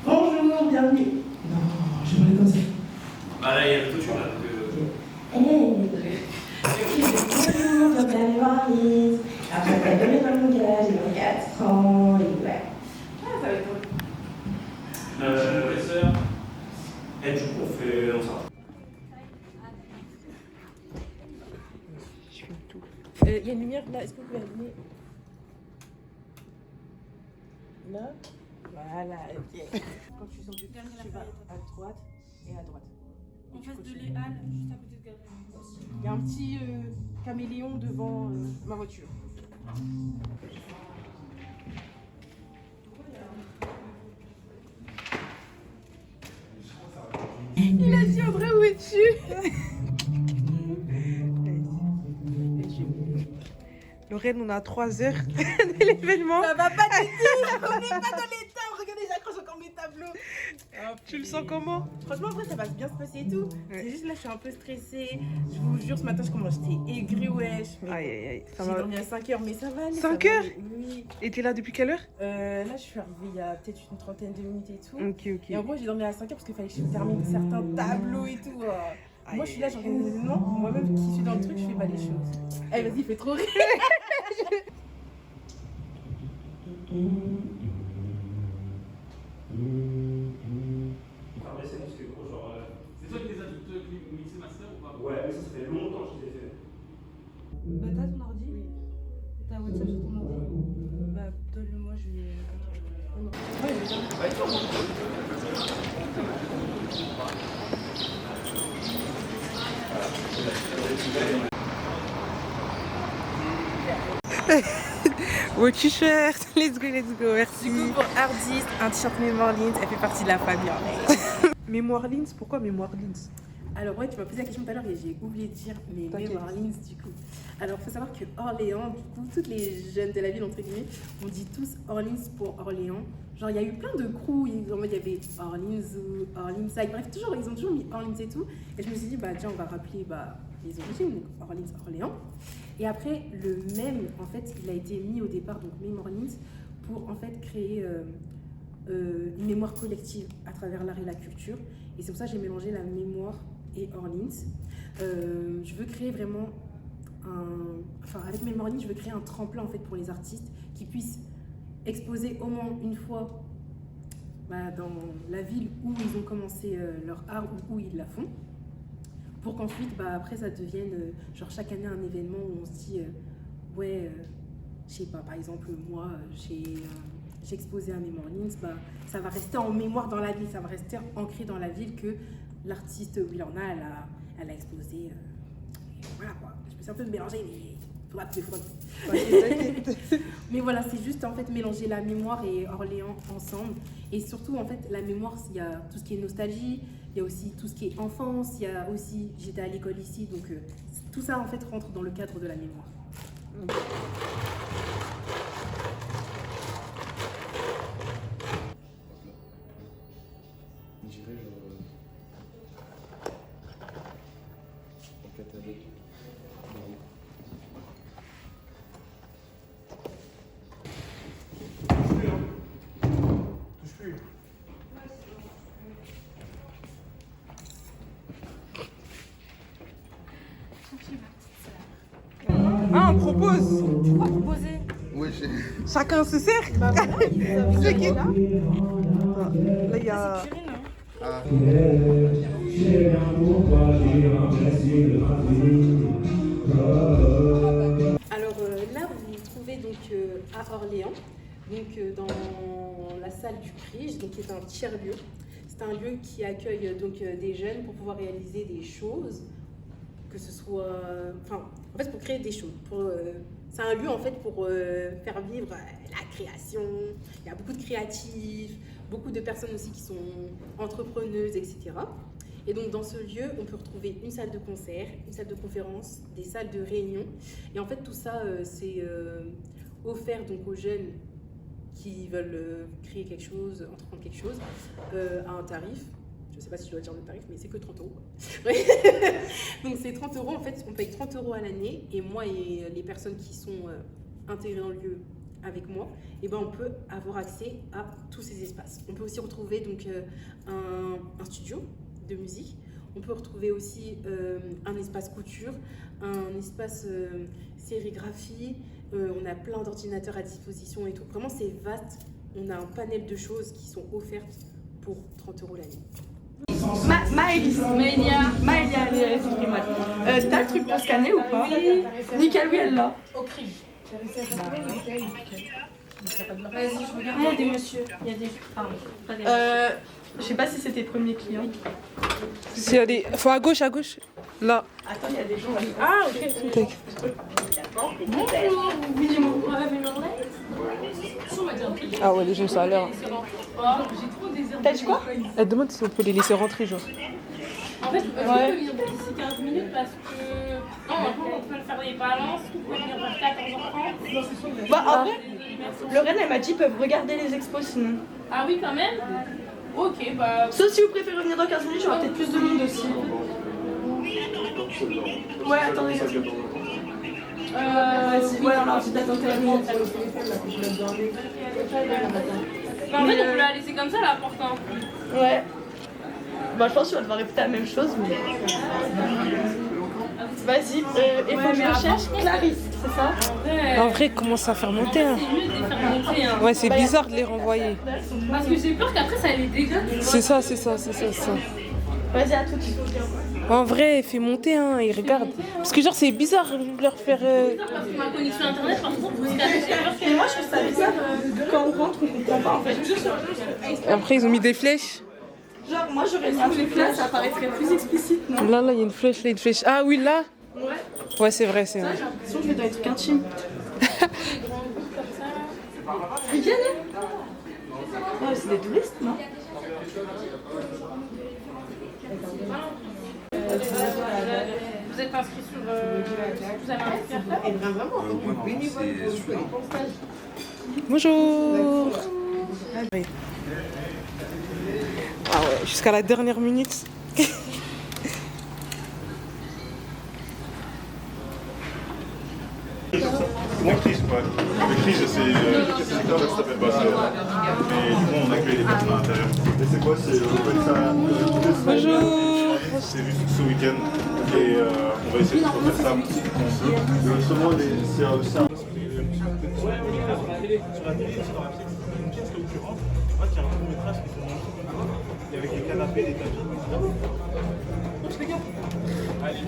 Bonjour, bienvenue. Non, je vais comme ça. Bah là, il y a le tout, tu vois. Bonjour, bienvenue voir Lise. Après, t'as donné dans le langage, il a 4 ans, et ouais. Ah, ça va être cool. Professeur. Et du coup, on fait ça. Il y a une lumière là, est-ce que vous pouvez allumer? Là? Voilà, ok. Quand tu sors du terrain, tu vas à droite et à droite. En face de les Halles, juste à côté de Galerie. Il y a un petit caméléon devant ma voiture. Il a dit Audrey, où es-tu? Lorraine, on a 3 heures de l'événement. Ça va pas du tout, on n'est pas dans les temps. Regardez, j'accroche encore mes tableaux. Oh, tu le sens comment? Franchement, après, ça va bien se passer et tout. Ouais. C'est juste là, je suis un peu stressée. Je vous jure, ce matin, j'étais aigrie, wesh. Aïe, aïe, aïe. J'ai dormi à 5 heures, mais ça va aller. 5 heures? Oui. Et t'es là depuis quelle heure? Là, je suis arrivée il y a peut-être une trentaine de minutes et tout. Ok, ok. Et en gros, j'ai dormi à 5 heures parce qu'il fallait que je termine certains tableaux et tout. Moi, je suis là, j'organise des événements. Moi-même qui suis dans le truc, je fais pas les choses. Allez, vas-y, fais trop rire. C'est toi qui les as toutes mixées master ou pas? Ouais, mais ça fait longtemps que je les ai fait. Bah, t'as ton ordi? Oui. T'as WhatsApp sur ton ordi? Bah, donne-le-moi, je vais. Vos t-shirts, let's go, merci. Du coup, pour Artist, un t-shirt Mémoire Lins, elle fait partie de la famille. Mémoire Lins, pourquoi Mémoire Lins? Alors ouais, tu m'as posé la question tout à l'heure et j'ai oublié de dire mes Mémoire Lins du coup. Alors il faut savoir que Orléans, du coup, toutes les jeunes de la ville, entre guillemets, on dit tous Orleans pour Orléans. Genre il y a eu plein de crews, il y avait Orleans Zoo, Orleans Side, bref, toujours, ils ont toujours mis Orleans et tout. Et je me suis dit, bah tiens, on va rappeler les origines, donc Orleans, Orléans. Et après, le même, en fait, il a été mis au départ, donc Mémoire Lins, pour en fait créer une mémoire collective à travers l'art et la culture. Et c'est pour ça que j'ai mélangé la mémoire et Orleans. Je veux créer vraiment avec Mémoire Orleans, je veux créer un tremplin en fait pour les artistes qui puissent exposer au moins une fois dans la ville où ils ont commencé leur art ou où ils la font, pour qu'ensuite après ça devienne genre chaque année un événement où on se dit je sais pas, par exemple moi j'ai exposé à Mémoire Orleans, ça va rester en mémoire dans la ville, ça va rester ancré dans la ville que l'artiste Wilorna elle a exposé. Voilà quoi, je me suis un peu mélangée, mais faudra que mais voilà, c'est juste en fait mélanger la mémoire et Orléans ensemble. Et surtout en fait la mémoire, il y a tout ce qui est nostalgie, il y a aussi tout ce qui est enfance, il y a aussi j'étais à l'école ici, donc tout ça en fait rentre dans le cadre de la mémoire. Je dirais en catalogue. Touche plus. Ah, on propose. Pourquoi proposer? Oui, Chacun se sert. C'est qui là? Là, il y a... Alors là, vous vous trouvez donc à Orléans, donc dans la salle du Crige, donc qui est un tiers-lieu. C'est un lieu qui accueille donc des jeunes pour pouvoir réaliser des choses, que ce soit, en fait pour créer des choses. C'est un lieu en fait pour faire vivre la création. Il y a beaucoup de créatifs, beaucoup de personnes aussi qui sont entrepreneuses, etc. Et donc dans ce lieu, on peut retrouver une salle de concert, une salle de conférence, des salles de réunion. Et en fait tout ça, c'est offert donc aux jeunes qui veulent créer quelque chose, entreprendre quelque chose, à un tarif. Je ne sais pas si je dois dire le tarif, mais c'est que 30 €. Donc c'est 30 €, en fait, on paye 30 € à l'année. Et moi et les personnes qui sont intégrées dans le lieu avec moi, et on peut avoir accès à tous ces espaces. On peut aussi retrouver donc, un studio de musique. On peut retrouver aussi un espace couture, un espace sérigraphie. On a plein d'ordinateurs à disposition et tout. Vraiment, c'est vaste. On a un panel de choses qui sont offertes pour 30 € l'année. Maëlys, Maëlia, elle est primaire. T'as le truc pour scanner ou pas? Oui. Nickel, oui, elle l'a. Au cri. Vas-y, je regarde. Il y a des monsieur. Il y a des. Pardon. Je sais pas si c'était premier client. S'il y a des... Faut à gauche, là. Attends, il y a des gens là. Ah, ok. Bonjour. Oui, dis-moi, vous avez Ah ouais, les gens, ça a l'air. T'as dit quoi? Elle demande si on peut les laisser rentrer, genre. En fait, on peut venir d'ici 15 minutes parce que... Non, maintenant, on peut faire des balances, on peut venir vers 14h30. Bah, en vrai, Lorraine, elle m'a dit qu'ils peuvent regarder les expos sinon. Ah oui, quand même? Ok, bah... Sauf si vous préférez venir dans 15 minutes, j'aurai peut-être plus de monde aussi. Ouais, attendez. Ouais, on a envie d'attendre 15 minutes. Bah, en fait, on peut la laisser comme ça, la porte. Hein. Ouais. Bah, je pense que tu vas devoir répéter la même chose, mais... Vas-y, il faut que je recherche Clarisse, c'est ça? En vrai, il commence à faire monter. Hein. C'est mieux de les faire monter. Hein. Ouais, c'est bizarre de les renvoyer. Parce que j'ai peur qu'après, ça les dégoûte. C'est ça. Vas-y, à tout de suite. En vrai, fais monter, hein, ils regardent. Parce que genre, c'est bizarre de leur faire... Parce que ma connexion internet, par exemple, vous scanner, j'ai peur Et moi, je trouve ça bizarre quand on rentre, on comprend pas en fait. Après, ils ont mis des flèches. Genre, moi, j'aurais mis les flèches, ça paraîtrait plus explicite, non? Là, il y a une flèche, là, une flèche. Ah oui, là? Ouais. Ouais, c'est vrai. Ça, j'ai l'impression que je vais dans les trucs intimes. Ils viennent, hein? Ouais, c'est des touristes, non? Vous êtes inscrit sur... vous avez un Bonjour. Ah ouais, jusqu'à la dernière minute. Moi qui Ouais. Le crise, c'est secteur, ça s'appelle pas ça. Mais du coup, on accueille les personnes à l'intérieur. Et c'est quoi? C'est Bonjour. C'est juste ce week-end. Et on va essayer de faire ça. Justement, c'est un. Sur la télé, c'est dans une pièce là où tu rentres. En fait, il y a un court-métrage qui tourne et avec les canapés, les tapis. Oups, les gars! Allez!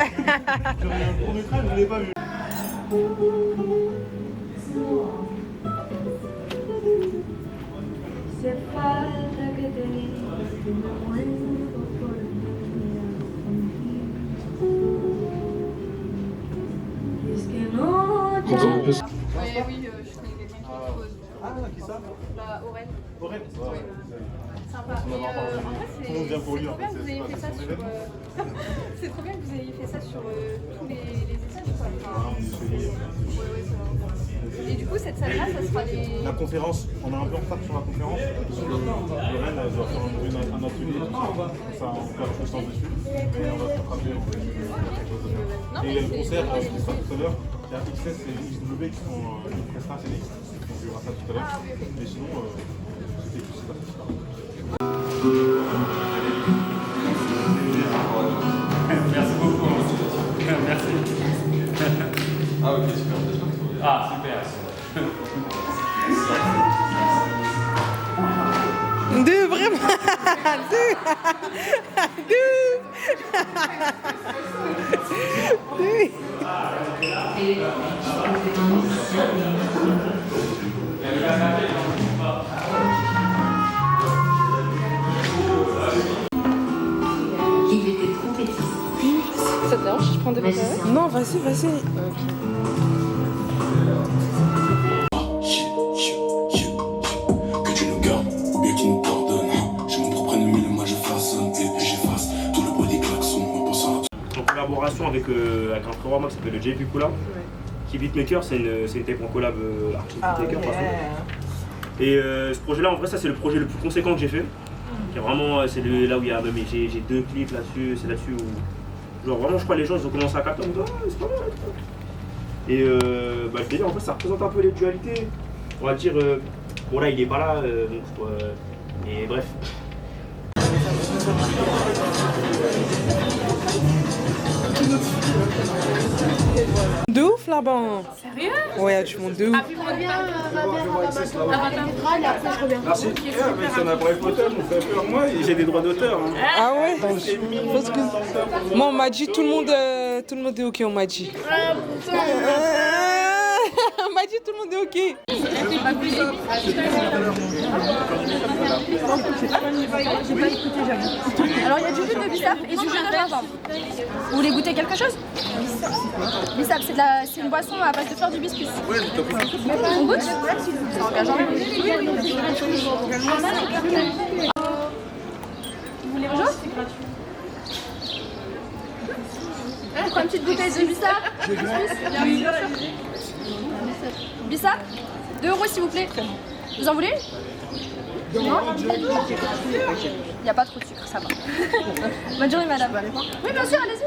Un court-métrage, je ne l'ai pas vu. Oui, je connais quelqu'un qui expose. Ah, qui ça? Aurel. Aurel? Oui. Sympa. Mais en vrai, c'est trop bien que vous ayez fait ça sur. C'est trop bien que vous ayez fait ça sur tous les étages, quoi. Et du coup, cette salle-là, ça sera les. La conférence, on a un peu en retard sur la conférence. Aurel, elle doit faire un atelier. Ça, on peut faire chose dessus. Mais on va se rattraper. Et il y a le concert, ce qui sera tout à l'heure. Il y a XS et XW qui sont une prestation CDX. Donc il y aura ça tout à l'heure. Mais sinon, c'était tout ça. Merci beaucoup. Merci. Ah ok, super. Ah super. Deux, vraiment. Deux. Il était trompettiste. Ça te dérange si je prends des photos? Non, vas-y, vas-y. Que tu nous gardes, bien qu'il nous pardonne. J'ai mon propre ennemi, le mal je façonne et j'efface tout le bruit des klaxons en pensant à... En collaboration avec un frère à moi qui s'appelle JP Kula, qui Beatmaker, c'est une tape en collab artiste beatmaker de toute façon. Et ce projet-là, en vrai, ça c'est le projet le plus conséquent que j'ai fait. Qui est vraiment, c'est là où il y a même j'ai 2 clips là-dessus, c'est là-dessus où genre vraiment je crois les gens ils ont commencé à capter en me disant ah, c'est pas mal. Et bah, je délire en fait ça représente un peu les dualités. On va dire bon là il est pas là donc et bref. De ouf là-bas. Sérieux? Ouais, tu montes de ouf. Ah, puis reviens, Merci. Ça n'a pas écouté, on fait peur. Moi, j'ai des droits d'auteur. Hein. Ah ouais? Parce que moi on m'a dit tout le monde est ok, on m'a dit. On m'a dit tout le monde est ok. J'ai pas écouté, j'avoue. Alors il y a du jus de bissap et du jus de rhubarbe. Vous voulez goûter quelque chose? Bissap, c'est une boisson à base de fleurs d'hibiscus. On goûte? C'est engageant. Vous voulez rejoindre? On prend une petite bouteille de bissap? Oui. Bissap 2 € s'il vous plaît. Vous en voulez? Non? Il n'y a pas trop de sucre, ça va. Bonne journée madame. Oui bien sûr, allez-y.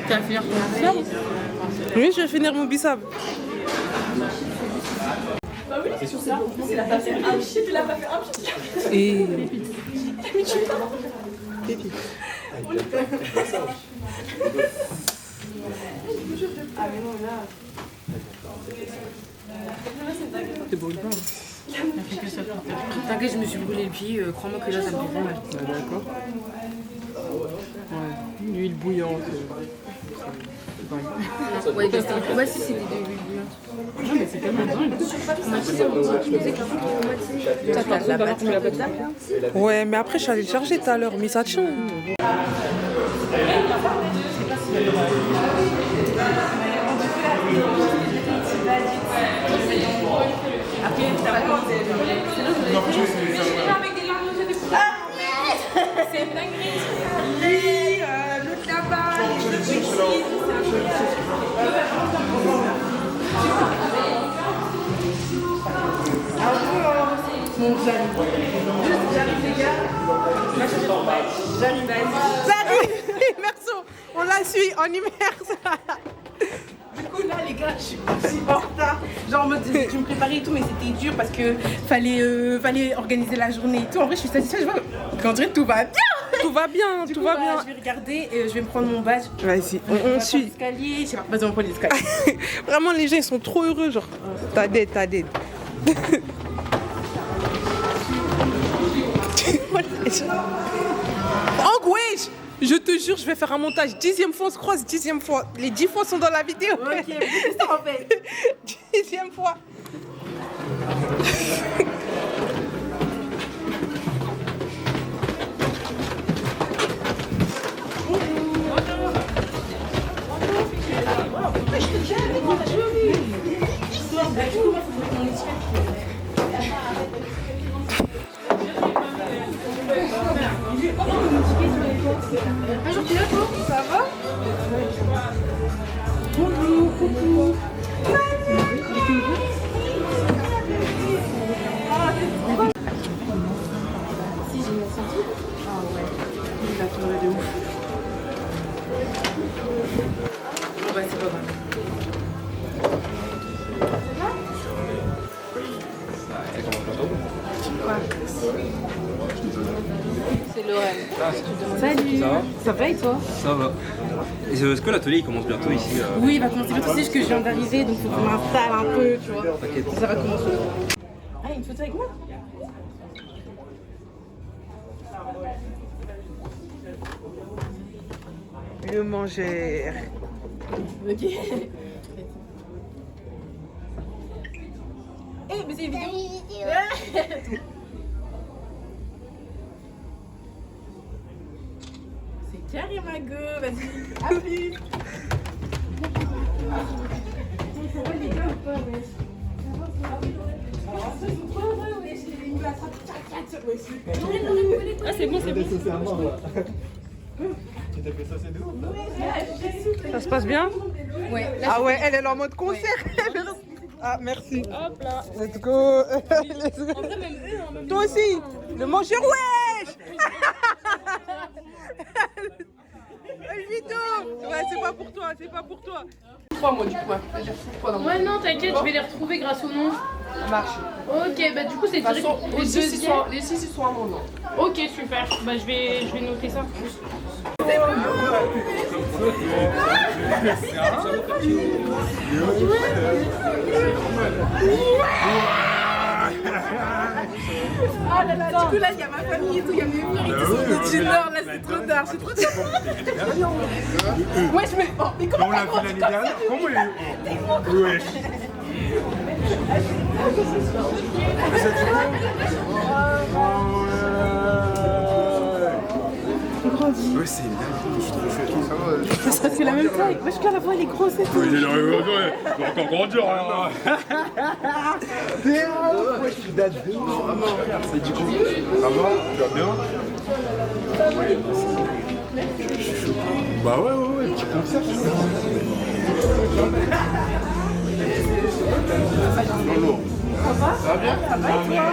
Tu vas finir ton bissap? Oui, je vais finir mon bissap. Bah oui, c'est sur ça. Il a pas fait un chip, il a pas fait un chip. Et... Pépite. Ah mais non, là... T'es brûlé pas. T'inquiète, je me suis brûlé le pied, crois-moi que là ça me fait mal. Ah, d'accord. Ouais, une huile bouillante. Ouais, si c'est des huiles bouillantes. Non, mais c'est tellement dingue. Ouais, mais après je suis allée le charger tout à l'heure, mais ça tient. Après, t'as pas commencé. Non, avec des larmes de découverte. Ah c'est une dinguerie. Oui, le tabac, les pesticides, Bon, j'arrive les gars. J'arrive, vas-y. immersion. On la suit en immersion. Du coup, là, les gars, je suis en retard. Genre, en mode, je me préparais et tout, mais c'était dur parce que fallait organiser la journée et tout. En vrai, je suis satisfaite. Je vois, quand on dirait tout va bien. Tout va bien, Du tout coup, va bah, bien. Je vais regarder, je vais me prendre mon badge. Vas-y, on suit. L'escalier, je sais pas, vas-y, on prend l'escalier. Vraiment, les gens, ils sont trop heureux, genre. T'as d'aide. Anguish, je te jure, je vais faire un montage. 10e fois, on se croise, 10e fois. Les 10 fois sont dans la vidéo. Ok, c'est ça en fait. 10e fois. Bonjour, tu es là, toi? Ça va? Bonjour, coucou. Si, j'ai mis senti. Ah ouais, il a tourné de ouf. Bon bah c'est pas grave. C'est Lorraine. Salut. Ça va? Ça va et toi? Ça va. Est-ce que l'atelier il commence bientôt ici Oui, il va commencer bientôt. C'est juste que je viens d'arriver, donc il faut que je m'installe un peu, tu vois. T'inquiète. Ça va commencer. Ah, une photo avec moi? Le manger. Ok. Eh, mais c'est une vidéo. C'est carré ma gueule, vas-y. À plus. Ça va les gars ou pas, wesh? Ah, c'est bon, c'est bon. Tu t'as fait ça, c'est nous? Ça se passe bien? Ouais. Ah ouais, elle est en mode concert. Ah, merci. Hop là. Let's go. Let's go. Toi aussi. Le manger, wesh. Vito. Ouais, c'est pas pour toi, c'est pas pour toi. 3 mois du coup, hein. Ouais, non, t'inquiète, je vais les retrouver grâce au nom. Ça marche. Ok, bah du coup, c'est direct au Les 6 deuxième. ils sont à mon nom. Ok, super. Bah, je vais noter ça. Ah là là, du coup là il y a ma famille et tout, il y a mes frères qui sont du Nord, là c'est trop tard, c'est trop tard. Ouais, mais comment On l'a vu l'année dernière. Comment il est? Wesh. Ouais, c'est dingue. ça fait la même taille. Wesh, là la voix elle est grosse et tout. Il va encore grandir. Ouais, je suis date de C'est du coup. Ça va? Tu vas bien? Bah ouais, petit concert. Bonjour. Ça va? Ça va bien? Ça va et toi?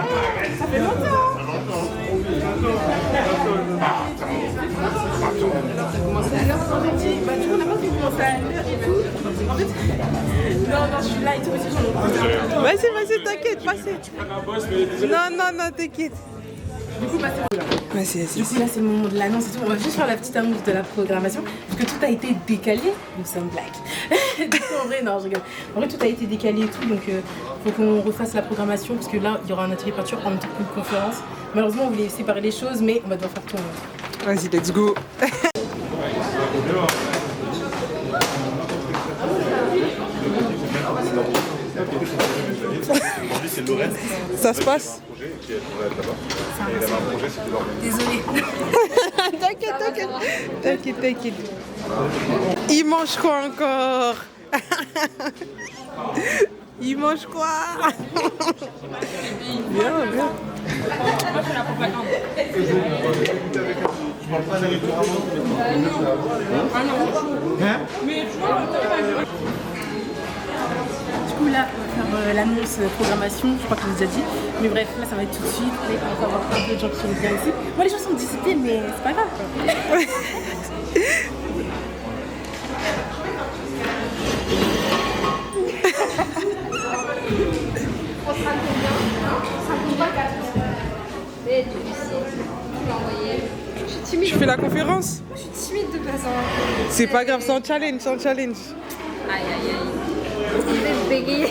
Ça fait longtemps. Bah, du coup, on n'a pas pu commencer à l'heure et tout. En fait, non, je suis là et tout, aussi j'en ai. Vas-y, t'inquiète, passez. Non, t'inquiète. Du coup, bah, Vas-y. Du coup, là, c'est le moment de l'annonce et tout. On va juste faire la petite annonce de la programmation. Parce que tout a été décalé. Nous sommes blagues. Du coup, en vrai, non, je rigole. En vrai, tout a été décalé et tout. Donc, faut qu'on refasse la programmation. Parce que là, il y aura un atelier peinture en même temps qu'une conférence. Malheureusement, on voulait séparer les choses, mais on va devoir faire tout. Vas-y, let's go. Aujourd'hui, c'est Lorraine. Ça se passe? Qui est là-bas. Et elle avait un projet, c'était Lorraine. Désolée. T'inquiète. Il mange quoi encore? Il mange quoi? Bien. Moi, je fais la propagande. Je parle pas directement. Ah non. Hein? Mais tu vois, Du coup, là, on va faire l'annonce programmation, je crois que je vous ai déjà dit. Mais bref, là ça va être tout de suite. Là, il va y avoir un peu de gens qui vont bien ici. Moi les gens sont disciplinés, mais c'est pas grave quoi. On sera combien? On sera combien 4? Et tu l'as envoyé. Je suis timide. Tu fais la conférence? Je suis timide de base. C'est pas grave, c'est un challenge, c'est un challenge. Aïe aïe aïe. Je vais bégayer.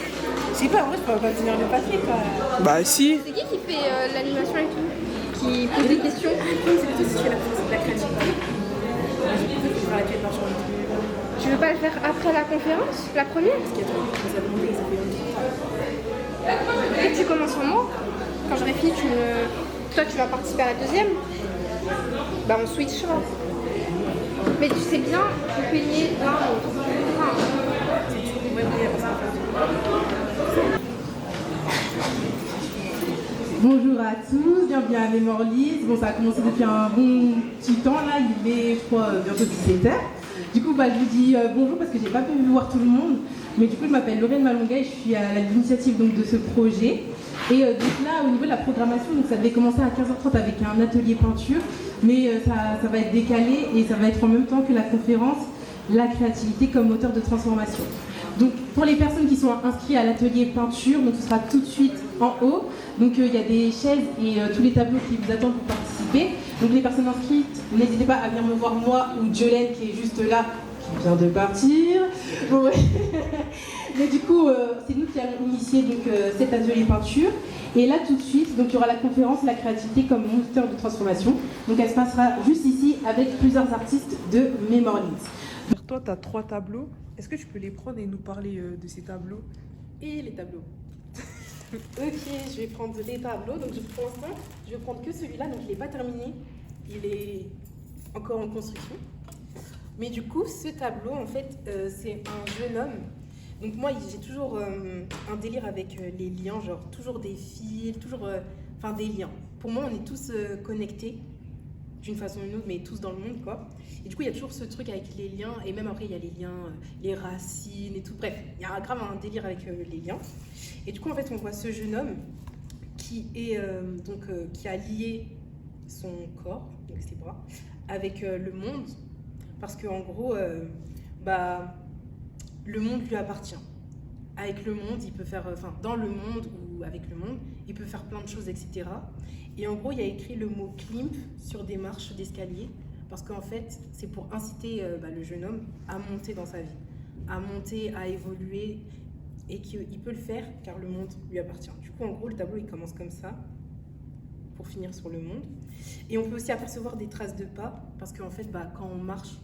Je sais pas, en vrai, je peux pas tenir le papier quoi. Bah si. C'est qui fait l'animation et tout? Qui pose des questions? C'est plutôt si tu fais la créativité. Tu veux pas le faire après la conférence? La première? Parce qu'il y a trop de choses à demander, ça fait Et tu commences en moi. Quand j'aurai fini, toi tu vas participer à la deuxième. Bah on switchera. Mais tu sais bien, vous peignez l'un l'autre. Bonjour à tous, bienvenue à Mémorlise. Bon, ça a commencé depuis un bon petit temps là, il est je crois bientôt 17h. Du coup, je vous dis bonjour parce que j'ai pas pu voir tout le monde. Mais du coup, je m'appelle Lorraine Malonga et je suis à l'initiative de ce projet. Et donc là, au niveau de la programmation, donc ça devait commencer à 15h30 avec un atelier peinture, mais ça va être décalé et ça va être en même temps que la conférence La créativité comme moteur de transformation. Donc pour les personnes qui sont inscrites à l'atelier peinture, donc ce sera tout de suite en haut. Donc il y a des chaises et tous les tableaux qui vous attendent pour participer. Donc les personnes inscrites, n'hésitez pas à venir me voir moi ou Jolene qui est juste là, qui vient de partir. Bon, ouais. Mais du coup, c'est nous qui avons initié donc, cet atelier peinture. Et là, tout de suite, donc, il y aura la conférence La créativité comme moteur de transformation. Donc, elle se passera juste ici avec plusieurs artistes de Mémorlise. Toi, tu as 3 tableaux. Est-ce que tu peux les prendre et nous parler de ces tableaux? Et les tableaux. Ok, je vais prendre les tableaux. Donc, pour l'instant, je vais prendre que celui-là. Donc, il n'est pas terminé. Il est encore en construction. Mais du coup, ce tableau, en fait, c'est un jeune homme. Donc moi, j'ai toujours un délire avec les liens, genre toujours des fils, toujours, enfin des liens. Pour moi, on est tous connectés d'une façon ou d'une autre, mais tous dans le monde, quoi. Et du coup, il y a toujours ce truc avec les liens, et même après, il y a les liens, les racines et tout. Bref, il y a grave un délire avec les liens. Et du coup, en fait, on voit ce jeune homme qui est qui a lié son corps, donc ses bras, avec le monde, parce qu'en gros, le monde lui appartient. Avec le monde, il peut faire, dans le monde ou avec le monde, il peut faire plein de choses, etc. Et en gros, il y a écrit le mot Klimp sur des marches d'escalier, parce qu'en fait, c'est pour inciter le jeune homme à monter dans sa vie, à monter, à évoluer, et qu'il peut le faire car le monde lui appartient. Du coup, en gros, le tableau, il commence comme ça, pour finir sur le monde. Et on peut aussi apercevoir des traces de pas, parce qu'en fait, quand on marche,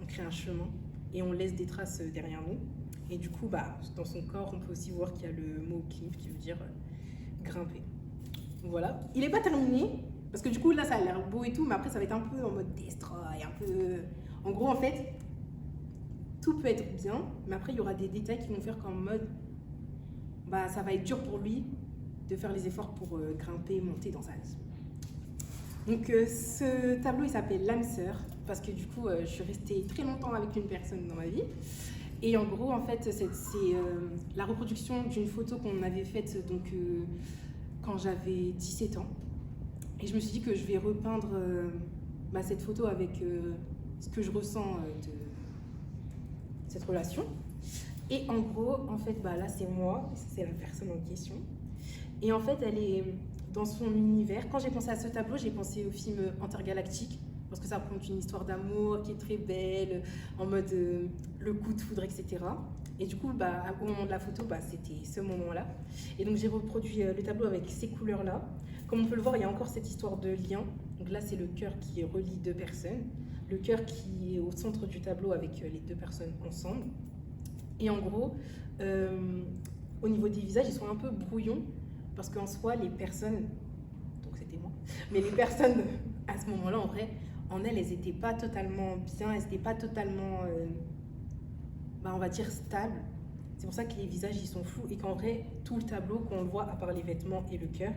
on crée un chemin, et on laisse des traces derrière nous. Et du coup, dans son corps, on peut aussi voir qu'il y a le mot climb qui veut dire grimper. Voilà. Il n'est pas terminé, parce que du coup, là, ça a l'air beau et tout, mais après, ça va être un peu en mode destroy, un peu... En gros, en fait, tout peut être bien, mais après, il y aura des détails qui vont faire qu'en mode, ça va être dur pour lui de faire les efforts pour grimper, monter dans sa vie. Donc, ce tableau, il s'appelle L'âme sœur, parce que du coup, je suis restée très longtemps avec une personne dans ma vie. Et en gros, en fait, c'est la reproduction d'une photo qu'on avait faite quand j'avais 17 ans. Et je me suis dit que je vais repeindre cette photo avec ce que je ressens de cette relation. Et en gros, en fait, là, c'est moi, c'est la personne en question. Et en fait, elle est dans son univers. Quand j'ai pensé à ce tableau, j'ai pensé au film Intergalactique, parce que ça raconte une histoire d'amour qui est très belle, en mode le coup de foudre, etc. Et du coup, au moment de la photo, c'était ce moment-là. Et donc, j'ai reproduit le tableau avec ces couleurs-là. Comme on peut le voir, il y a encore cette histoire de lien. Donc là, c'est le cœur qui relie 2 personnes. Le cœur qui est au centre du tableau avec les 2 personnes ensemble. Et en gros, au niveau des visages, ils sont un peu brouillons, parce qu'en soi, les personnes, donc c'était moi, mais les personnes à ce moment-là, en vrai, elles n'étaient pas totalement bien, elles n'étaient pas totalement, on va dire, stables. C'est pour ça que les visages, ils sont flous, et qu'en vrai, tout le tableau, qu'on le voit, à part les vêtements et le cœur,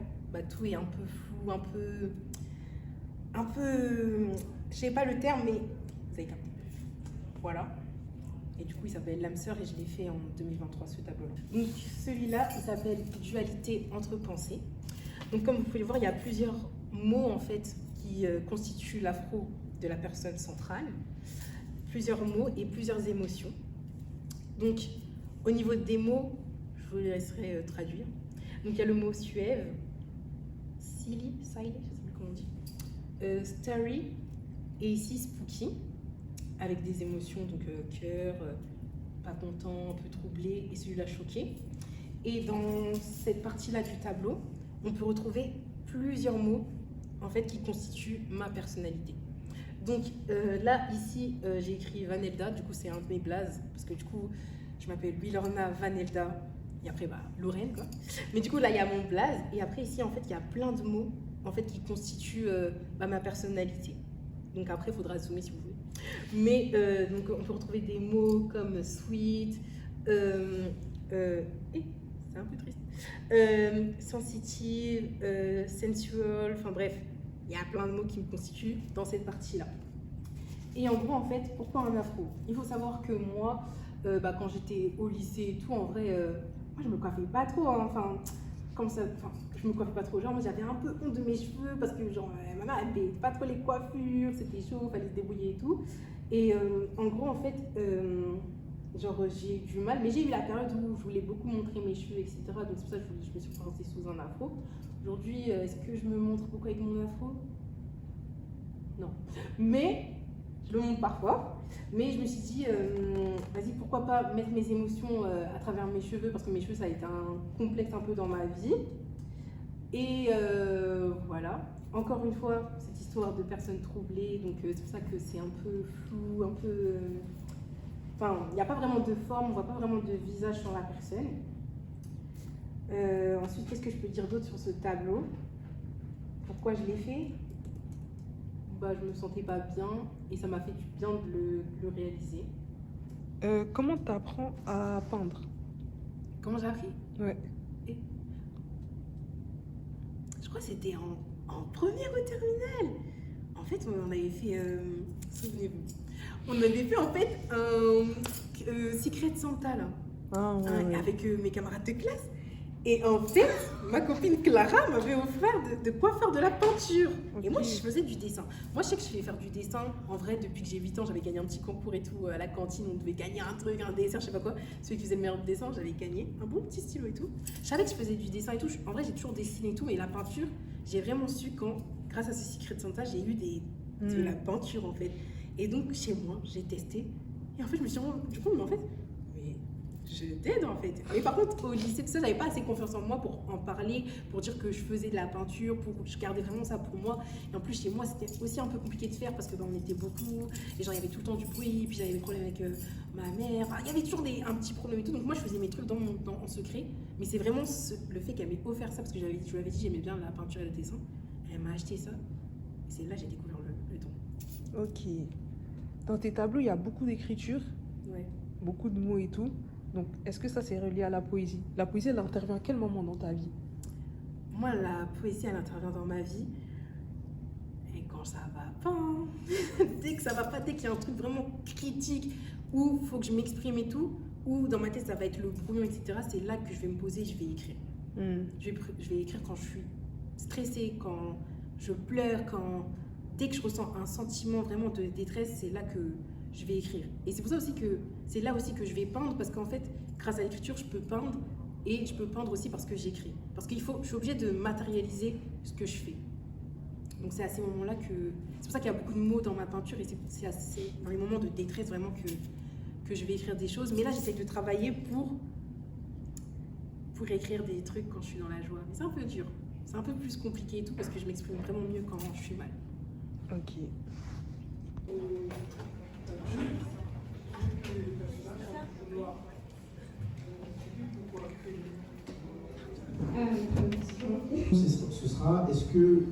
tout est un peu flou, un peu, je sais pas le terme, mais vous avez capté. Voilà. Et du coup, il s'appelle L'âme sœur et je l'ai fait en 2023, ce tableau-là. Donc celui-là, il s'appelle Dualité entre pensées. Donc comme vous pouvez le voir, il y a plusieurs mots en fait qui constituent l'afro de la personne centrale. Plusieurs mots et plusieurs émotions. Donc au niveau des mots, je vous laisserai traduire. Donc il y a le mot suève, silly, je ne sais plus comment on dit, starry, et ici spooky, avec des émotions, donc cœur, pas content, un peu troublé, et celui-là choqué. Et dans cette partie-là du tableau, on peut retrouver plusieurs mots en fait qui constituent ma personnalité. Donc là, ici, j'ai écrit Vanelda, du coup c'est un de mes blazes, parce que du coup, je m'appelle Wilorna Vanelda, et après, Lorraine, quoi. Mais du coup, là, il y a mon blaze, et après, ici, en fait, il y a plein de mots en fait, qui constituent ma personnalité. Donc après, il faudra zoomer si vous voulez. Mais donc, on peut retrouver des mots comme sweet, c'est un peu triste, sensitive, sensual, enfin bref, il y a plein de mots qui me constituent dans cette partie-là. Et en gros, en fait, pourquoi un afro? Il faut savoir que moi, quand j'étais au lycée et tout, en vrai, moi je me coiffais pas trop, hein, enfin, comme ça, enfin, je me coiffais pas trop, genre moi j'avais un peu honte de mes cheveux parce que genre ma mère elle payait pas trop les coiffures, c'était chaud, fallait se débrouiller et tout. Et en gros, en fait, genre j'ai eu du mal, mais j'ai eu la période où je voulais beaucoup montrer mes cheveux, etc. Donc c'est pour ça que je me suis présentée sous un afro. Aujourd'hui, est-ce que je me montre beaucoup avec mon afro? Non. Mais je le montre parfois. Mais je me suis dit, vas-y, pourquoi pas mettre mes émotions à travers mes cheveux, parce que mes cheveux, ça a été un complexe un peu dans ma vie. Et voilà. Encore une fois, cette histoire de personnes troublées, donc c'est pour ça que c'est un peu flou, un peu... Enfin, il n'y a pas vraiment de forme, on ne voit pas vraiment de visage sur la personne. Ensuite, qu'est-ce que je peux dire d'autre sur ce tableau? Pourquoi je l'ai fait? Je me sentais pas bien et ça m'a fait du bien de le réaliser. Comment tu apprends à peindre? Comment j'ai appris? Ouais. Je crois que c'était en première ou terminale. En fait, on avait fait, souvenez-vous, on avait fait en fait un Secret Santa là, avec mes camarades de classe. Et en fait, ma copine Clara m'avait offert de quoi faire de la peinture. Okay. Et moi, je faisais du dessin. Moi, je sais que je vais faire du dessin. En vrai, depuis que j'ai 8 ans, j'avais gagné un petit concours et tout. À la cantine, on devait gagner un truc, un dessin, je sais pas quoi. Celui qui faisait le meilleur dessin, j'avais gagné un bon petit stylo et tout. Je savais que je faisais du dessin et tout. En vrai, j'ai toujours dessiné et tout. Mais la peinture, j'ai vraiment su quand, grâce à ce Secret Santa, j'ai eu de la peinture en fait. Et donc, chez moi, j'ai testé. Et en fait, je me suis rendu compte, mais en fait, je t'aide en fait. Mais par contre, au lycée, tout ça, j'avais pas assez confiance en moi pour en parler, pour dire que je faisais de la peinture, je gardais vraiment ça pour moi. Et en plus, chez moi, c'était aussi un peu compliqué de faire parce que on était beaucoup, et genre, il y avait tout le temps du bruit, puis j'avais des problèmes avec ma mère. Enfin, il y avait toujours un petit problème et tout. Donc moi, je faisais mes trucs en secret. Mais c'est vraiment le fait qu'elle m'ait offert ça, parce que je lui avais dit j'aimais bien la peinture et le dessin. Elle m'a acheté ça. Et c'est là que j'ai découvert le don. Ok. Dans tes tableaux, il y a beaucoup d'écriture, beaucoup de mots et tout. Donc, est-ce que ça c'est relié à la poésie? La poésie, elle intervient à quel moment dans ta vie? Moi, la poésie, elle intervient dans ma vie. Et quand ça va pas, dès que ça va pas, dès qu'il y a un truc vraiment critique, où il faut que je m'exprime et tout, ou dans ma tête, ça va être le brouillon, etc., c'est là que je vais me poser et je vais écrire. Je vais écrire quand je suis stressée, quand je pleure, dès que je ressens un sentiment vraiment de détresse, c'est là que je vais écrire. Et c'est pour ça aussi que c'est là aussi que je vais peindre, parce qu'en fait, grâce à l'écriture, je peux peindre, et je peux peindre aussi parce que j'écris. Parce que je suis obligée de matérialiser ce que je fais. Donc c'est à ces moments-là que... C'est pour ça qu'il y a beaucoup de mots dans ma peinture, et c'est dans les moments de détresse vraiment que je vais écrire des choses. Mais là, j'essaie de travailler pour écrire des trucs quand je suis dans la joie. Mais c'est un peu dur. C'est un peu plus compliqué et tout, parce que je m'exprime vraiment mieux quand je suis mal. Ok. Ce sera, est-ce que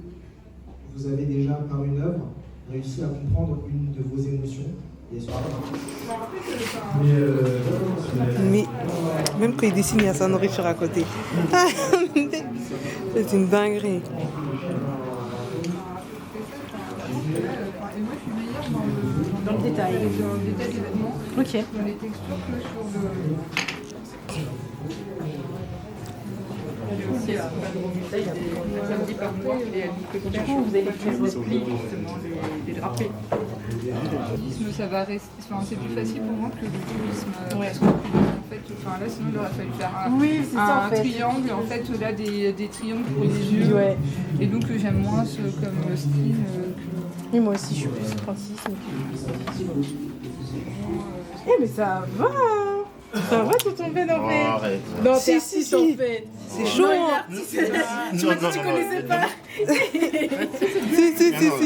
vous avez déjà, par une œuvre, réussi à comprendre une de vos émotions? Mais même quand il dessine, il y a sa nourriture à côté. C'est une dinguerie. Dans le détail. Dans le détail des vêtements. Ok. Dans les textures que sur le. Samedi par mois, et elle dit que du coup, vous allez faire repli justement des drapés. Le cubisme, ça va rester. Enfin, c'est plus facile pour moi que le cubisme. Parce que le cubisme, en fait, enfin, là, sinon, il aurait fallu faire un triangle. En fait, là, des triangles pour les yeux. Ouais. Et donc, j'aime moins ce comme style que. Et moi aussi, je suis plus francisme que cubisme. Eh, mais ça va! Ça va tout ton Ben en fait. Arrête. Non, Si, si, en fait. C'est chaud. Non, tu m'as dit que tu connaissais pas.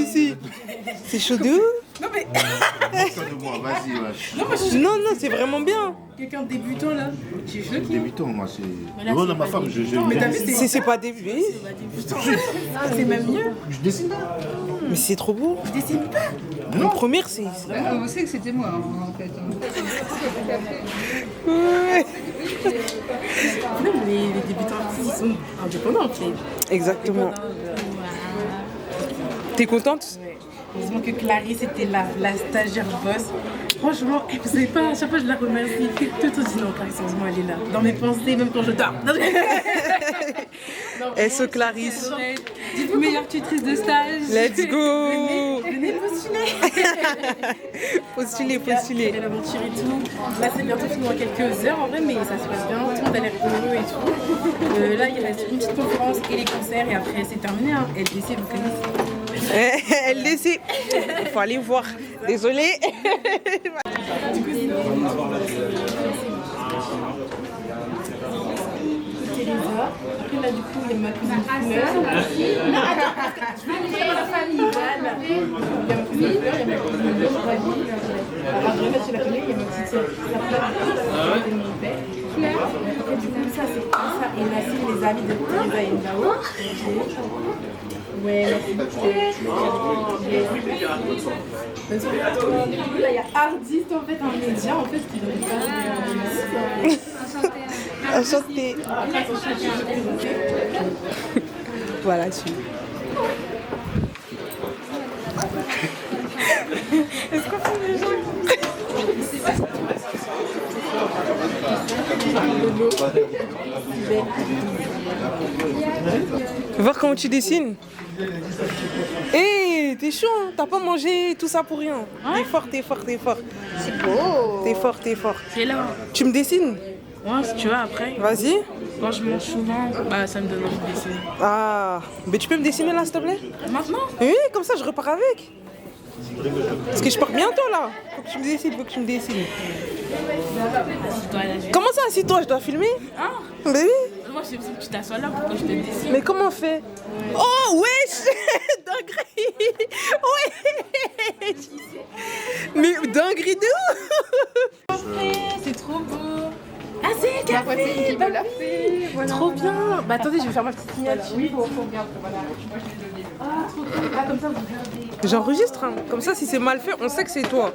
Si. C'est chaud de ouf. Non mais. Vas-y, ouais. Non, c'est vraiment bien. Quelqu'un de débutant là. Tu es choqué. Débutant, moi, c'est. Mais là, Moi, c'est dans ma pas femme, je. débutant. Mais t'as vu, C'est pas début. C'est pas débutant. C'est même mieux. Je dessine pas. Mais c'est trop beau. Je dessine pas. En première, c'est. On sait que c'était moi, en fait. Ouais. Les débutants ils sont indépendants en fait. Exactement. T'es contente? Heureusement que Clarisse était là, la stagiaire boss. Franchement, vous savez pas, à chaque fois je la remercie. Tout le temps, je dis non, Clarisse, heureusement elle est là. Dans mes pensées, même quand je dors. S.O. Clarisse. Dites-vous meilleure tutrice de stage. Let's go. Venez postuler. Postuler. L'aventure et tout. Là, c'est bientôt fini dans quelques heures en vrai, mais ça se passe bien. Tout le monde a l'air heureux et tout. Là, il reste une petite conférence et les concerts et après, c'est terminé. Hein. LDC, vous connaissez. LDC. Il faut aller voir. Désolée. Du coup, c'est Teresa. Après, là, du coup, il y a ma cousine Fleur. Je vais vous dire la famille. Voilà. Il y a ma cousine Fleur, il y a ma cousine Ravi. Après, tu la connais, il y a ma petite sœur. Et mon père. Après, du coup, ça, c'est ça. Et là, c'est les amis de Teresa et Ndao. Ouais, merci beaucoup. Là, il y a Ardiste, en fait, un média, en fait, qui donne pas Enchantée. Voilà, tu. Est-ce qu'on fait les gens Voir comment tu dessines. Hé, t'es chaud, hein. T'as pas mangé tout ça pour rien. T'es fort. C'est beau. T'es fort. Et là, tu me dessines? Ouais, si tu veux, après. Vas-y. Quand je mange souvent, bah, ça me donne envie de dessiner. Ah, mais tu peux me dessiner là, s'il te plaît? Maintenant? Oui, comme ça, je repars avec. Parce que je pars bientôt là. Faut que tu me dessines, Comment ça, assis-toi, je dois filmer? Ah. Bah oui. Moi, j'ai besoin que tu t'assoies là pour que je te dessine. Mais comment on fait? Oh, wesh. Dinguerie. Wesh. Mais dinguerie de ouf. C'est trop beau. Ah, c'est café qui l'a fait. Voilà, trop bien. Bah attendez, je vais faire ma petite signature. Oui, faut bien. Voilà, moi je l'ai donné. Ah, trop bien. Ah, comme ça, vous regardez. J'enregistre, hein. Comme ça, si c'est mal fait, on sait que c'est toi.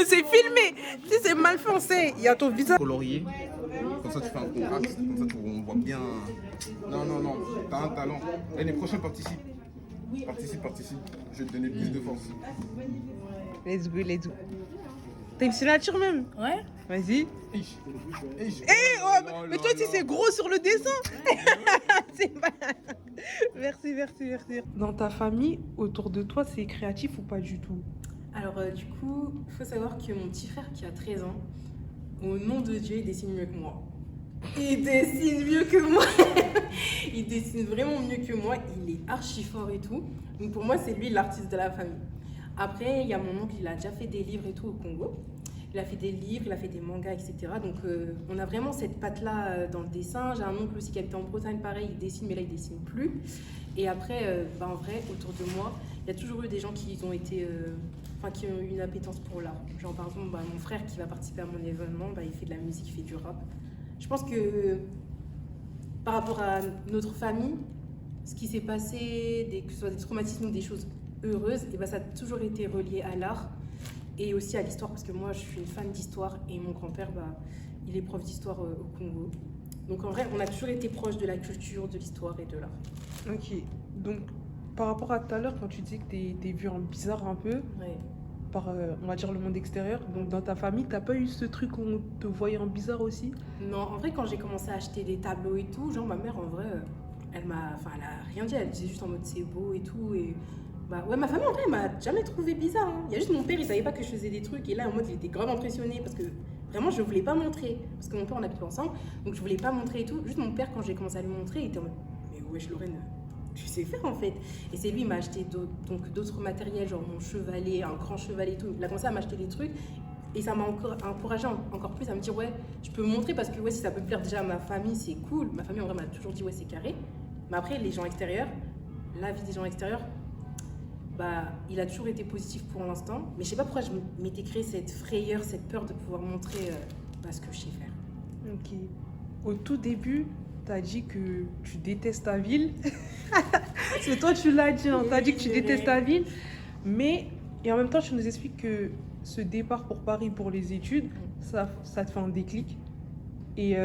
C'est filmé. Si c'est mal fait, on sait. Il y a ton visage. Colorier. Comme ça, tu fais un contraste. Comme ça, on voit bien. Non. T'as un talent. L'année prochaine, participe. Participe. Je vais te donner plus de force. Let's go. T'as une signature même? Ouais. Vas-y. Mais toi aussi, c'est gros sur le dessin. Merci. Dans ta famille, autour de toi, c'est créatif ou pas du tout? Alors, du coup, il faut savoir que mon petit frère qui a 13 ans, au nom de Dieu, il dessine mieux que moi. Il dessine mieux que moi. Il dessine vraiment mieux que moi. Il est archi fort et tout. Donc, pour moi, c'est lui l'artiste de la famille. Après, il y a mon oncle, il a déjà fait des livres et tout au Congo. Il a fait des livres, il a fait des mangas, etc. Donc, on a vraiment cette patte-là dans le dessin. J'ai un oncle aussi qui habite en Bretagne, pareil, il dessine, mais là, il dessine plus. Et après, en vrai, autour de moi, il y a toujours eu des gens qui ont été... qui ont eu une appétence pour l'art. Genre, par exemple, mon frère qui va participer à mon événement, il fait de la musique, il fait du rap. Je pense que par rapport à notre famille, ce qui s'est passé, que ce soit des traumatismes ou des choses heureuses, et ça a toujours été relié à l'art et aussi à l'histoire, parce que moi, je suis une fan d'histoire et mon grand-père, il est prof d'histoire au Congo. Donc, en vrai, on a toujours été proche de la culture, de l'histoire et de l'art. Ok, donc par rapport à tout à l'heure, quand tu disais que t'es vu en bizarre un peu, ouais. par on va dire, le monde extérieur. Donc dans ta famille, t'as pas eu ce truc où on te voyait en bizarre aussi? Non, en vrai, quand j'ai commencé à acheter des tableaux et tout, genre ma mère, en vrai, elle a rien dit, elle disait juste en mode c'est beau et tout. Et bah ouais, ma famille, en vrai, elle m'a jamais trouvé bizarre. Hein. Il y a juste mon père, il savait pas que je faisais des trucs. Et là, en mode, il était grave impressionné parce que vraiment, je voulais pas montrer. Parce que mon père, on habite ensemble, donc je voulais pas montrer et tout. Juste mon père, quand j'ai commencé à lui montrer, il était en mode mais wesh, Lorraine, tu sais faire en fait. Et c'est lui, il m'a acheté d'autres matériels, genre mon chevalet, un grand chevalet et tout. Il a commencé à m'acheter des trucs. Et ça m'a encore encouragé encore plus à me dire ouais, je peux montrer parce que ouais, si ça peut plaire déjà à ma famille, c'est cool. Ma famille en vrai m'a toujours dit ouais, c'est carré. Mais après, les gens extérieurs, la vie des gens extérieurs, bah, il a toujours été positif pour l'instant. Mais je sais pas pourquoi je m'étais créé cette frayeur, cette peur de pouvoir montrer ce que je sais faire. Ok. Au tout début, tu as dit que tu détestes ta ville. C'est toi, tu l'as dit, hein. Tu as dit que tu détestes ta ville. Mais, et en même temps, tu nous expliques que ce départ pour Paris pour les études, ça te fait un déclic. Et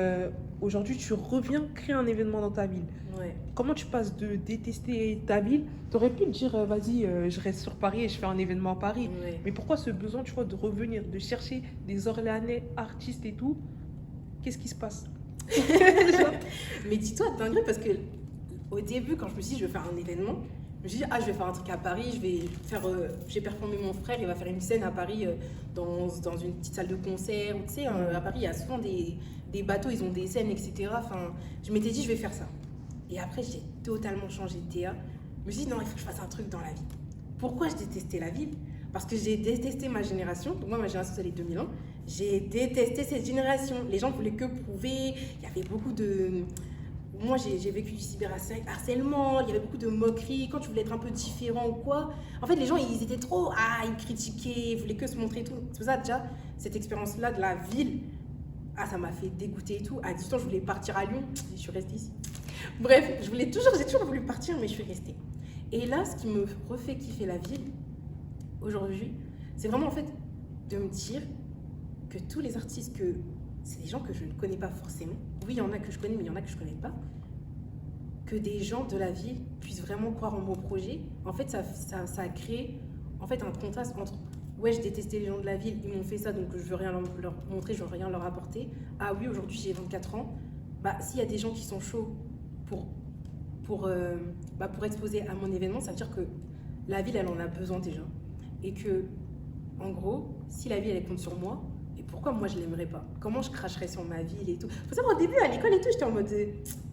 aujourd'hui, tu reviens créer un événement dans ta ville. Ouais. Comment tu passes de détester ta ville? Tu aurais pu te dire, vas-y, je reste sur Paris et je fais un événement à Paris. Ouais. Mais pourquoi ce besoin, tu vois, de revenir, de chercher des Orléanais, artistes et tout? Qu'est-ce qui se passe? Mais dis-toi, dingue, parce que au début, quand je me suis dit, je vais faire un événement, je me suis dit, je vais faire un truc à Paris, je vais performer mon frère, il va faire une scène à Paris dans une petite salle de concert. Tu sais, à Paris, il y a souvent des bateaux, ils ont des scènes, etc. Enfin, je m'étais dit, je vais faire ça. Et après, j'ai totalement changé de TA. Je me suis dit, non, il faut que je fasse un truc dans la vie. Pourquoi je détestais la ville? Parce que j'ai détesté ma génération. Donc moi, ma génération, c'est les 2000 ans. J'ai détesté cette génération. Les gens voulaient que prouver. Il y avait beaucoup de... Moi, j'ai vécu du cyberharcèlement, il y avait beaucoup de moqueries, quand tu voulais être un peu différent ou quoi. En fait, les gens, ils étaient trop... ils critiquaient, ils voulaient que se montrer et tout. C'est pour ça, déjà, cette expérience-là de la ville, ça m'a fait dégoûter et tout. À 18 ans, je voulais partir à Lyon, je suis restée ici. Bref, j'ai toujours voulu partir, mais je suis restée. Et là, ce qui me refait kiffer la ville, aujourd'hui, c'est vraiment, en fait, de me dire que tous les artistes c'est des gens que je ne connais pas forcément. Oui, il y en a que je connais, mais il y en a que je ne connais pas. Que des gens de la ville puissent vraiment croire en mon projet. En fait, ça a créé en fait, un contraste entre « ouais, je détestais les gens de la ville, ils m'ont fait ça, donc je veux rien leur montrer, je veux rien leur apporter ». Ah oui, aujourd'hui, j'ai 24 ans. S'il y a des gens qui sont chauds pour exposer à mon événement, ça veut dire que la ville, elle en a besoin déjà. Et que, en gros, si la ville, elle compte sur moi, pourquoi moi je l'aimerais pas? Comment je cracherais sur ma ville et tout? Faut savoir, au début à l'école et tout, j'étais en mode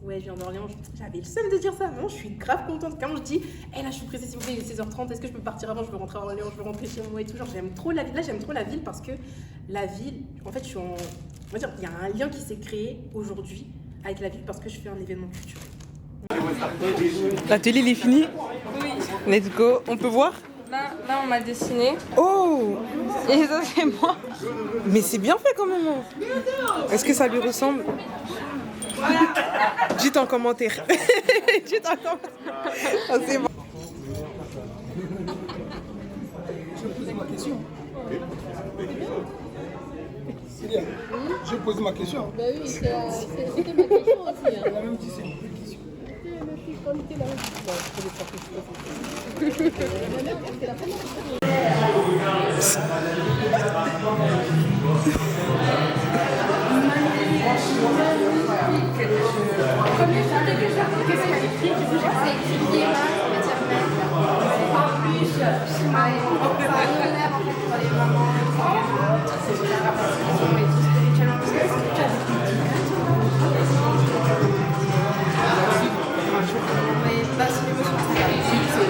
ouais, je viens d'Orléans, j'avais le seum de dire ça. Maintenant, je suis grave contente. Quand je dis là, je suis pressée, s'il vous plaît, il est 16h30, est-ce que je peux partir avant? Je veux rentrer à Orléans, je veux rentrer chez moi et tout. Genre, j'aime trop la ville. Là, j'aime trop la ville parce que la ville, en fait, on va dire, il y a un lien qui s'est créé aujourd'hui avec la ville parce que je fais un événement culturel. L'atelier, il est fini? Oui. Let's go. On peut voir? Là, on m'a dessiné. Oh! Et ça, c'est moi. Mais c'est bien fait quand même. Est-ce que ça lui ressemble? Dites en commentaire. Dites en commentaire. C'est bon. Je vais poser ma question. Je pose ma question. Bah oui, c'était ma question aussi. La même si c'est une question.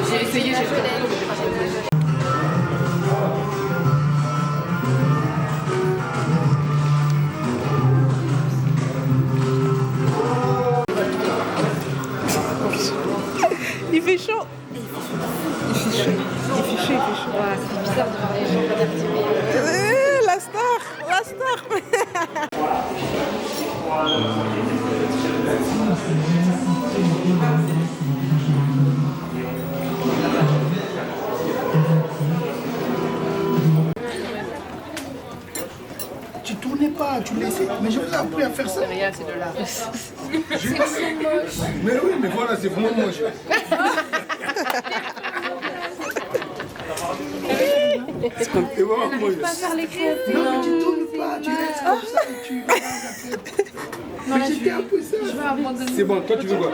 J'ai essayé, j'ai fait. Il fait chaud. Il fait chaud. Ouais, c'est bizarre de voir les gens regarder. La star. Tu tournais pas, tu laissais. Mais j'avais appris à faire ça. Rien, c'est de l'art. C'est moche. Mais oui, mais voilà, c'est vraiment moche. C'est comme t'es mort, moi. Pas à faire les crêpes. Non, mais tu tournes pas, tu restes comme ça et tu. Non, là, j'étais un peu ça. Je vais abandonner. C'est bon, toi tu veux quoi?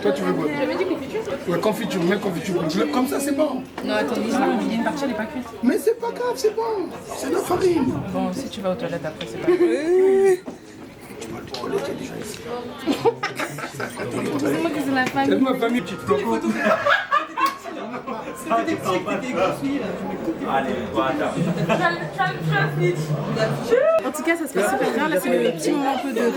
Toi tu veux quoi? J'avais dit confiture. Ouais, confiture, mets confiture. Comme ça, c'est bon. Non, attends, dis-moi, il y a une partie, elle est pas cuite. Mais c'est pas grave, c'est bon. C'est de la farine. Bon, si tu vas aux toilettes après, c'est pas grave. Tu vas aux toilettes, il y a des gens ici. C'est moi qui suis la famille. C'est ma famille, petite flanco. En tout cas, ça se passe super bien. Là, c'est le petit moment un peu de pause.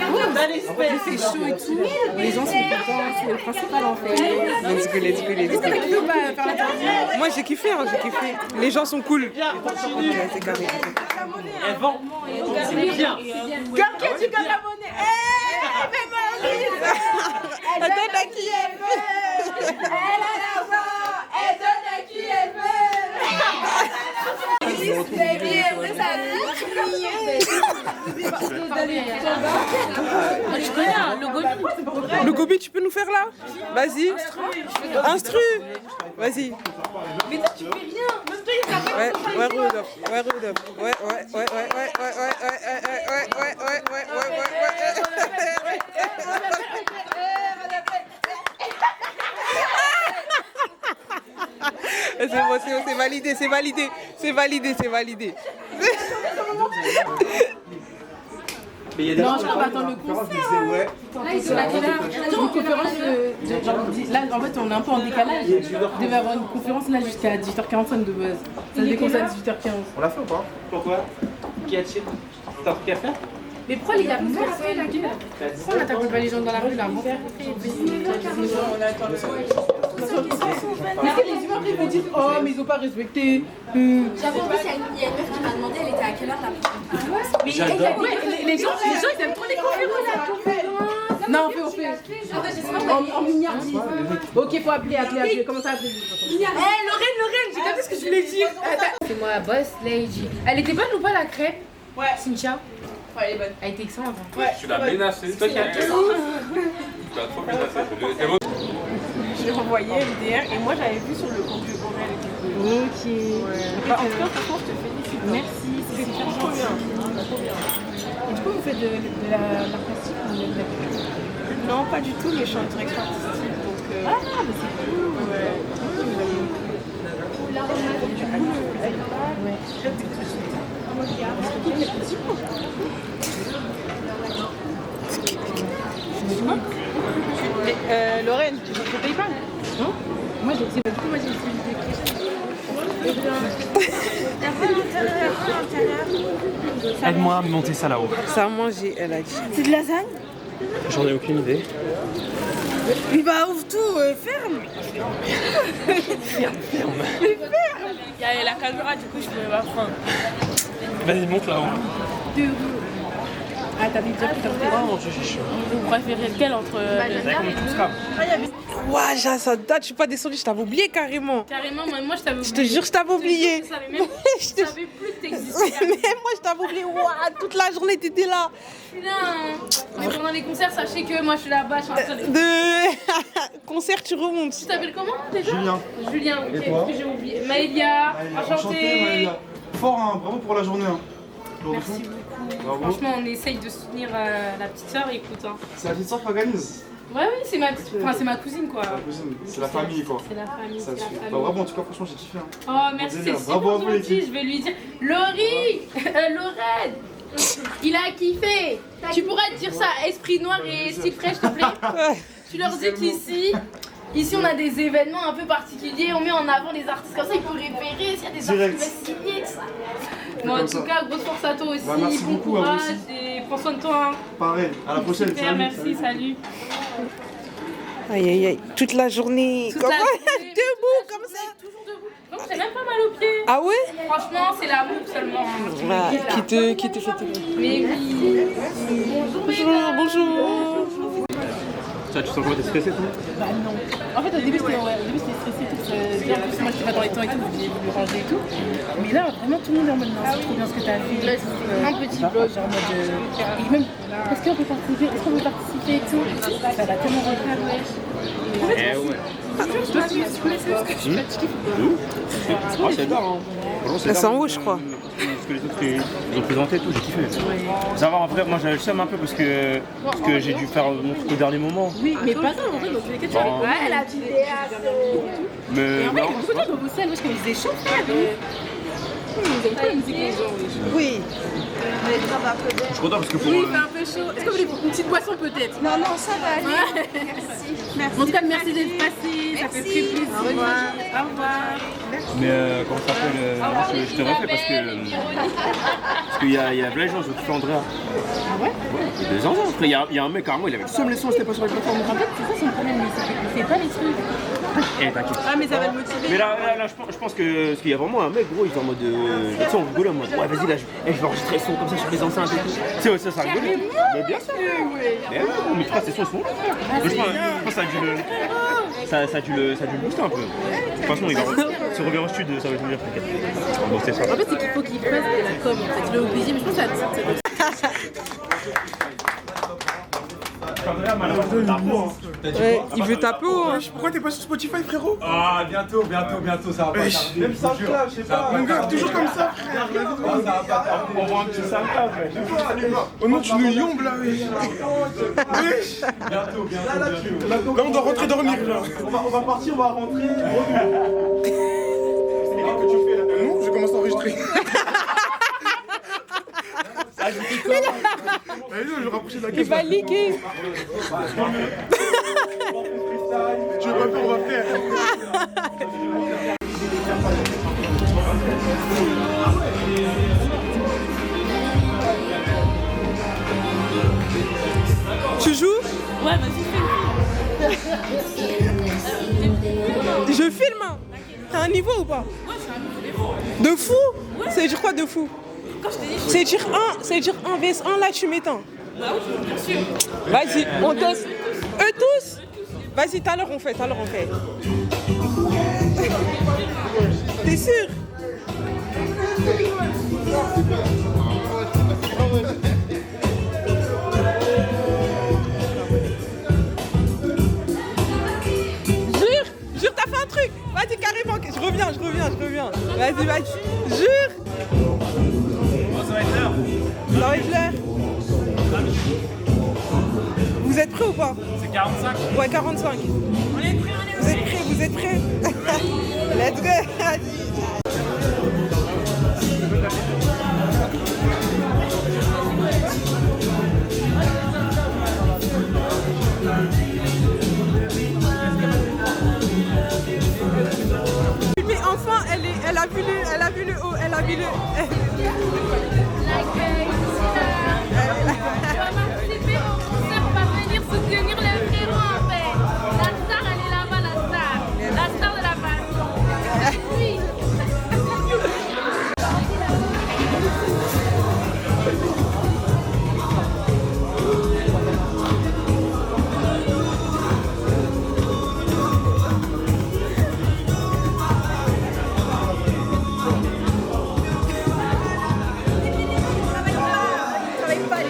Il fait chaud et tout. Les gens sont contents, c'est le principal en fait. Let's go, let's go, let's Est-ce que t'as kiffé ou pas faire la tortue? Moi j'ai kiffé, j'ai kiffé. Les gens sont cool. Ok, c'est carré. Elle vend. C'est bien. Quelqu'un tu gagnes la monnaie. Elle donne à qui elle veut. Elle a l'argent. Elle donne à qui elle veut. Tu connais le gobi? Le gobi, tu peux nous faire là? Vas-y. Instru. Vas-y. Mais toi, tu fais rien. Même toi, il t'a Ouais, Rodolphe. Ouais, Rodolphe. Ouais. C'est bon, c'est validé, c'est validé. C'est validé, c'est validé. Non, je crois pas attendre le concert. Là, il se la une conférence là, en fait, on est un peu en décalage. Il devait avoir une conférence là jusqu'à 18h45 de base. Ça devait commencer à 18h15. On l'a fait ou pas? Pourquoi? Qui a-t-il? T'as qui a fait? Mais pourquoi les gars, pourquoi on n'attaque pas les gens dans la rue là? Mais est-ce que les humains après vont dire oh mais ils ont pas respecté J'avoue en plus il y a une meuf qui m'a demandé elle était à quelle heure la Mais les gens ils aiment trop les conférences. Non on fait en milliardise. Ok faut appeler comment ça appeler? Lorraine, j'ai capté ce que je voulais dire. C'est moi la boss Lady. Elle était bonne ou pas la crêpe? Ouais. Cynthia? Ouais, elle est bonne. Elle était excellente. Ouais. Tu l'as menacé. Toi qui as tu l'as trop menacé. Je l'ai renvoyé MDR et moi j'avais vu sur le compte de Aurel. Ok. Bah, en tout cas, franchement, je te félicite. Merci, c'est super trop bien. Et du coup, vous faites de l'art plastique ou de la culture? Non, pas du tout, mais je suis en direction artistique. Donc, ah, mais c'est cool. Ouais. Lorraine, tu ne payes pas? Non? Moi j'ai utilisé Aide-moi à monter ça là-haut. Ça a mangé, elle a dit. C'est de lasagne? J'en ai aucune idée. Mais bah ouvre tout, ferme. Ferme. Mais ferme. Il y a la caméra, du coup je peux pas prendre. Vas-y, monte là-haut. Ah, t'as mis direct Non, j'ai chaud. Vous préférez lequel entre Ouah, ça date, je suis pas descendue, je t'avais oublié carrément. Carrément, moi je t'avais oublié. Je te jure, je t'avais oublié. Je savais même je savais plus que t'existais. Mais moi, je t'avais oublié. Ouah, toute la journée, t'étais là. Je suis là. Mais pendant les concerts, sachez que moi je suis là-bas. Je suis en train de... Concert, tu remontes. Tu t'appelles comment déjà? Julien. Ok, Et toi? parce que j'ai oublié. Maëlia, enchantée. Maëlia. Fort, hein, bravo pour la journée. Hein. Merci beaucoup. Bravo. Franchement, on essaye de soutenir la petite sœur, écoute. Hein. C'est la petite soeur qui organise? Ouais, oui, c'est ma petite... enfin, c'est ma cousine quoi. C'est la famille quoi. C'est la famille, c'est la famille. Bah, bravo, en tout cas, franchement, j'ai kiffé. Hein. Oh, merci, c'est super bravo à vous, gentil. l'équipe. Je vais lui dire, Laurie, Lorraine, il a kiffé. Tu pourrais te dire ça, esprit noir et style frais, s'il te plaît. Tu leur dis qu'ici, on a des événements un peu particuliers, on met en avant les artistes comme ça, ils peuvent repérer s'il y a des artistes qui veulent signer, tout ça. Bon, en tout cas, grosse force à toi aussi, bah, merci bon beaucoup, à vous courage aussi. et prends soin de toi. Hein. Pareil, à la prochaine. Super, salut, merci, salut. Aïe, aïe, aïe, toute la journée. Toute Comment la journée, debout comme ça? Toujours debout. Donc j'ai même pas mal aux pieds. Ah ouais? Franchement, c'est l'amour seulement. Ah, qui te fait aimer. Mais oui. Bonjour. Bonjour. Ça, tu sens comment t'es stressé toi? Bah non. En fait au début c'était stressé tout. Bien plus moi je pas dans les temps et tout, j'ai voulu ranger et tout. Mais là vraiment tout le monde est en mode non, c'est trop bien ce que t'as fait. Là, c'est un petit blog. Genre en mode. Et même est-ce qu'on peut participer et tout? Ça va tellement refaire. Eh ouais. jure, je m'amuse, je connaissais parce que je suis fatiguée. Ah, c'est d'art, hein. Franchement, c'est Elles d'art. sont où, je crois. Ce que les autres ils ont présenté et tout, j'ai kiffé. Faut savoir, en vrai, moi j'avais le seum un peu parce que j'ai dû faire mon truc au dernier moment. Oui, mais pas grave, en vrai, dans tous les cas, tu avais Ouais, la vidéaste. Mais Et en vrai, il y non, a beaucoup de gens dans vos salles, moi je connais des chants, frère. Ils aiment pas la musique les gens, Oui. je suis content parce que pour. Oui, il fait un peu chaud. Est-ce que vous voulez une petite boisson peut-être? Non, non, ça va aller. Ouais. Merci. En tout cas, merci d'être passé, ça fait très plaisir. Au revoir. Mais comment ça s'appelle je te refais parce qu'il y a plein de gens, je kiffe Andrea. Ah ouais? Il y a des gens, après, il y a un mec, carrément, il avait le seum les sons, c'était pas sur les plateformes. En fait, c'est ça son problème, il fait pas les trucs. Eh, t'inquiète. Ah, mais ça va le motiver. Mais là, je pense que. Parce qu'il y a vraiment un mec, gros, il est en mode. Tu sais, on rigole en mode. Ouais, vas-y, là, je vais enregistrer le son comme ça sur les enceintes et tout. Tu sais, ouais, ça rigole. Mais bien sûr. Mais ouais, mais frère, ces sons sont. Je pense que ça a dû le. Ça a dû le booster un peu. De toute façon, il va. S'il revient au studio, ça va être mieux, t'inquiète. Bon, c'est ça. En fait, c'est qu'il faut qu'il fasse de la com, en fait. Il est obligé, mais je pense que ça. Ouais, il veut taper ou hein? Pourquoi t'es pas sur Spotify, frérot? Ah, bientôt, ça va pas tarder. Même SoundCloud, je sais pas. Mon gars, toujours comme ça, frère. On voit un petit SoundCloud, frère. Oh non, tu nous yombes là, wesh. Wesh. Bientôt. Là, on doit rentrer dormir, là. On va partir, on va rentrer. Non, je commence à enregistrer. Allez, je vais rapprocher de la caisse. Il va liquer. Tu veux pas faire, on va faire. Tu joues? Ouais, vas-y, fais. Je filme. T'as un niveau ou pas? Ouais, je suis un niveau. De fou? Ça veut dire quoi de fou? Ça veut dire 1 vs 1 là tu m'éteins. Bah oui, bien sûr. Vas-y, on teste. Eux tous? Vas-y, tout à l'heure on fait. T'es sûr? Jure, t'as fait un truc. Vas-y, carrément, je reviens. Vas-y, jure. Ça va être l'heure. Ça va être l'heure. Vous êtes prêts ou pas? C'est 45. Ouais, 45. On est prêts. Vous êtes prêts? Let's go. Mais enfin, elle a vu le haut, elle a vu le... Tu vas participer au concert, on va venir soutenir les frérots en fait. La star, elle est là-bas, la star de la bande. Oui.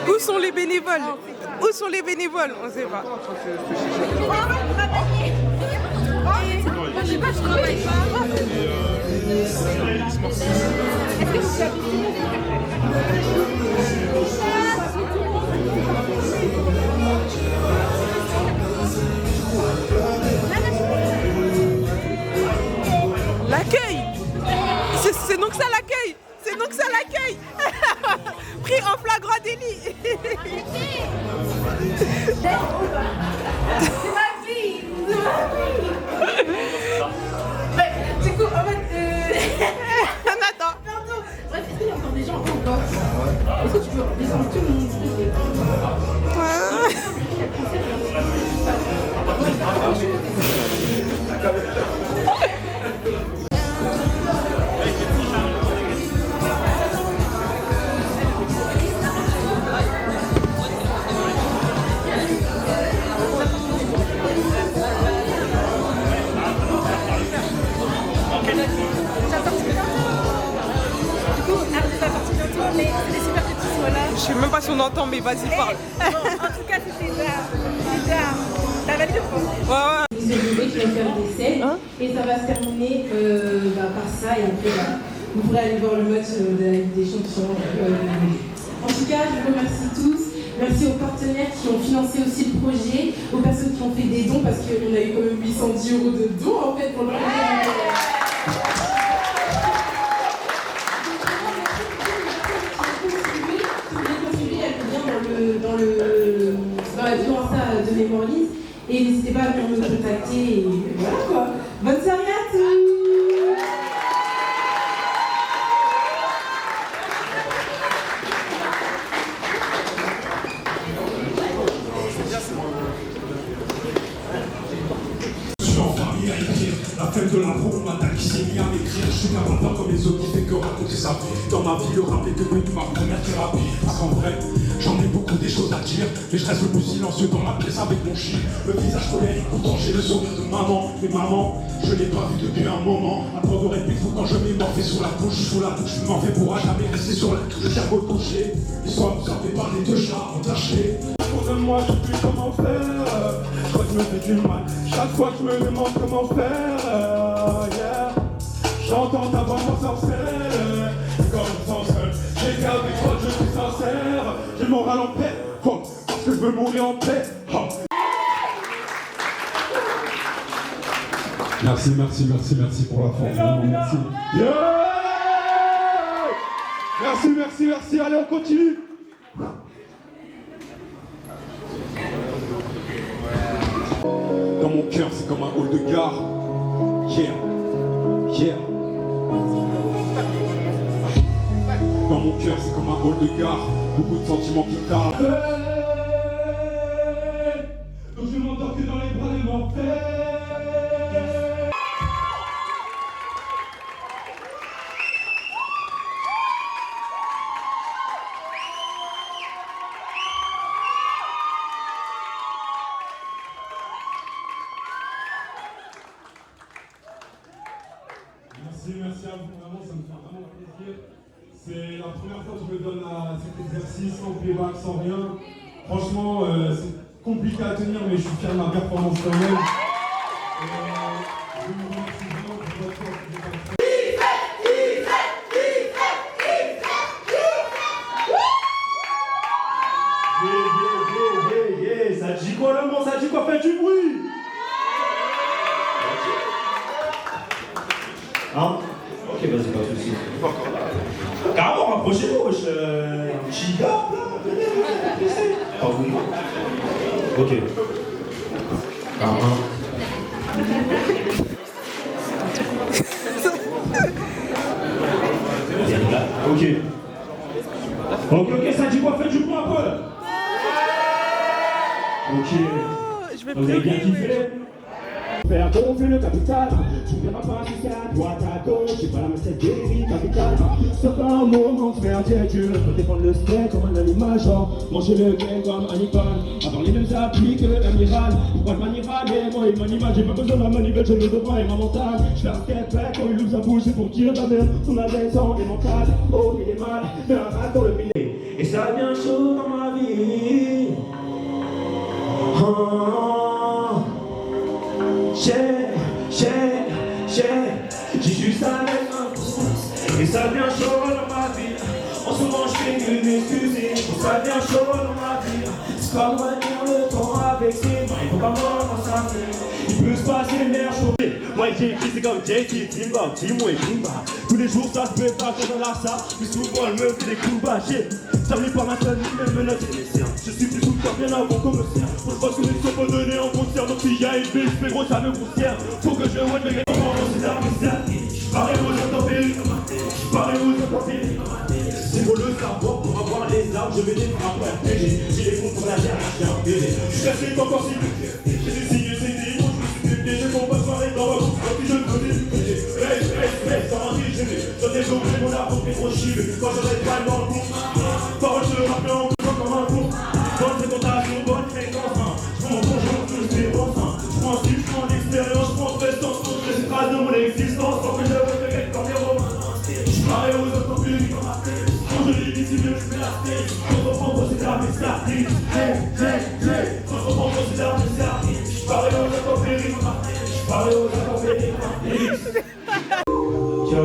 Où sont les bénévoles? Où sont les bénévoles? On sait pas. Je sais pas, je travaille pas. L'accueil. C'est donc ça l'accueil. C'est donc ça l'accueil. Pris en flagrant délit. C'est ma fille. Mais du coup, en fait, Attends. Bref, est-ce qu'il y a encore des gens encore? Est-ce que tu peux descendre tout le monde s'il te plaît? Je sais même pas si on entend, mais vas-y, parle. En tout cas, c'était d'art. T'as validé ou pas? Ouais. se lever, qui vont faire des scènes. Et ça va se terminer par ça. Et après, vous pourrez aller voir le match de la Ligue des Champions. En tout cas, je vous remercie tous. Merci aux partenaires qui ont financé aussi le projet, aux personnes qui ont fait des dons, parce qu'on a eu quand même 810 € de dons en fait pour le projet. Dans la vidéo Insta de Memories, et n'hésitez pas à venir me contacter, et voilà quoi. Bonne soirée à tous. La fête de l'impro m'attaque, qui s'est mis à m'écrire. Je suis un rappeur comme les autres qui fait que raconter sa vie. Dans ma vie, le rap est devenu ma première thérapie. Parce qu'en vrai, j'en ai beaucoup des choses à dire, mais je reste le plus silencieux dans la pièce avec mon chien. Le visage colérique, pourtant j'ai le sourire de maman. Mais maman, je l'ai pas vu depuis un moment. À trop de répète, quand je m'émorfais sous la bouche, je m'en fais pour à jamais rester sur la touche. Le cerveau touché, l'histoire observée par les deux chats entachés. De moi, je sais plus comment faire. Je crois que je me fais du mal. Chaque fois que je me demande comment faire, yeah. J'entends ta voix sorcière, comme sans seul. J'ai gardé, je crois que je suis sincère. J'ai le moral en paix, oh, parce que je veux mourir en paix. Oh. Merci pour la force, vraiment merci. Yeah. Merci, allez on continue. Dans mon cœur, c'est comme un hall de gare. Yeah. Dans mon cœur, c'est comme un hall de gare. Beaucoup de sentiments qui tardent. Donc je m'endors que dans les bras de mon père. Merci à vous, vraiment, ça me fait vraiment plaisir. C'est la première fois que je me donne à cet exercice, sans playback, sans rien. Franchement, c'est compliqué à tenir, mais je suis fier de ma performance quand même. Je vous remercie vraiment pour votre temps. Ça dit quoi le mot? Ça dit quoi? Faites du bruit! Hein? Ok, vas-y, pas de soucis. Carrément, rapprochez-vous, wesh. Un petit gars, là. Pas vous. Ok. Ok, ça dit quoi? Faites du bruit un peu. Ok. Vous avez bien kiffé? Faire gonfler le capital, tu verras pas du cas, droite à gauche, j'ai pas la recette des capital. Sauf un moment de faire dur, faut défendre le steak comme un animal, genre manger le gain comme Hannibal, avoir les mêmes appuis que l'amiral. Pourquoi je m'animal et moi il m'animal, j'ai pas besoin de la manivelle, j'ai le devant et ma mentale. Je fais un step back quand il ouvre sa bouche, c'est pour tirer ta merde, son adolescent est mental. Oh il est mal, mais un rat dans le filet. Et ça devient chaud dans ma vie. J'ai juste un mec et ça devient chaud dans ma vie. En ce moment je fais que m'excuser, ça devient chaud dans ma vie. C'est pas loin le temps avec ses mains, il faut pas mordre dans sa vie. Il peut se passer l'air chaud. Moi j'ai écrit c'est comme JT, Timba, Timo et Timba. Tous les jours ça se fait pas quand on a ça, mais souvent elle me fait des coups bâchés. Ça me par ma famille, même menacé. Je suis plus tout le temps bien avant qu'on me sert. Pour pas que les sont pas donnés en concert. Donc s'il y a une bille, je fais gros, ça me concerne. Faut que je vois mes gars dans ces armes. J'parais aux intempéries. J'parais aux intempéries. C'est pour le savoir, pour avoir les armes, je vais les frapper. J'ai les fonds pour la terre, j'ai un bébé. J'suis cassé encore si j'ai des signes, c'est des mots. Je suis piégé pour pas se parler dans ma bouche. Quand je connais, hey, ça m'a dit, j'en ai oublié mon arbre, mais trop chill. Quand j'aurai pas dans le coup. Parole se rappelle en bougeant comme un con. Bonne fréquentation, bonne fréquence. J'prends mon bonjour, je suis bon. J'prends style, j'prends l'expérience, j'prends prestance. Je suis trace de mon existence, sans que je regrette comme les romans. J'parais aux autres publics. Quand je les dis, c'est mieux, j'fais la tête. Quand je reprends, considère mes starting. Quand je reprends, considère mes starting. J'parais aux autres publics. Je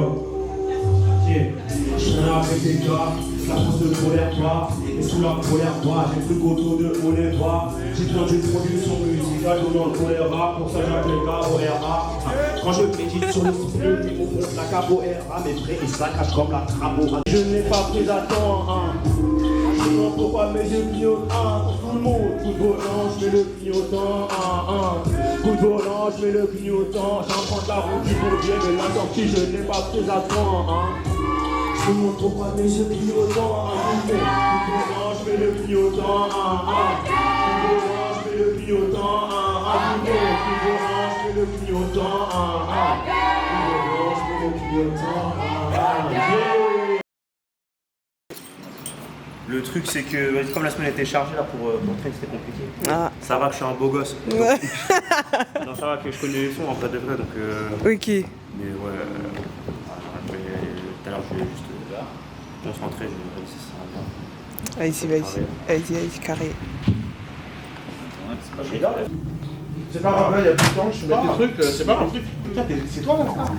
viens avec des gars, la force de colère pas, et sous la colère pas, j'ai pris le coteau de haut les bras, j'ai besoin d'une production musicale dans le choléra, pour ça j'ai les gars au RA. Quand je médite sur le niveau, la capoeira, mes vrais ils saccagent comme la crabo. Je n'ai pas pris à temps, je sais pas pourquoi mes yeux clignotent, tout le monde, coup de volant, je mets le clignotant, coup de volant, je mets le clignotant, j'emprunte la route du bourbier, mais la sortie je n'ai pas pris à temps, je me montre pourquoi mes yeux clignotant, coup de volant, je mets le clignotant, coup de volant, je mets le clignotant, coup de volant, je mets le clignotant, je mets le clignotant, Le truc c'est que comme la semaine était chargée là pour train c'était compliqué. Ah. Ça va que je suis un beau gosse. Ouais. Non ça va que je connais les sons en vrai de vrai donc Ok. Mais ouais. Tout à l'heure je vais juste concentrer, je vais réussir ça. Vas-y, carré. C'est pas grave, là, il y a plus de temps, je mets tes trucs, c'est pas un truc. Putain, c'est toi là, frère.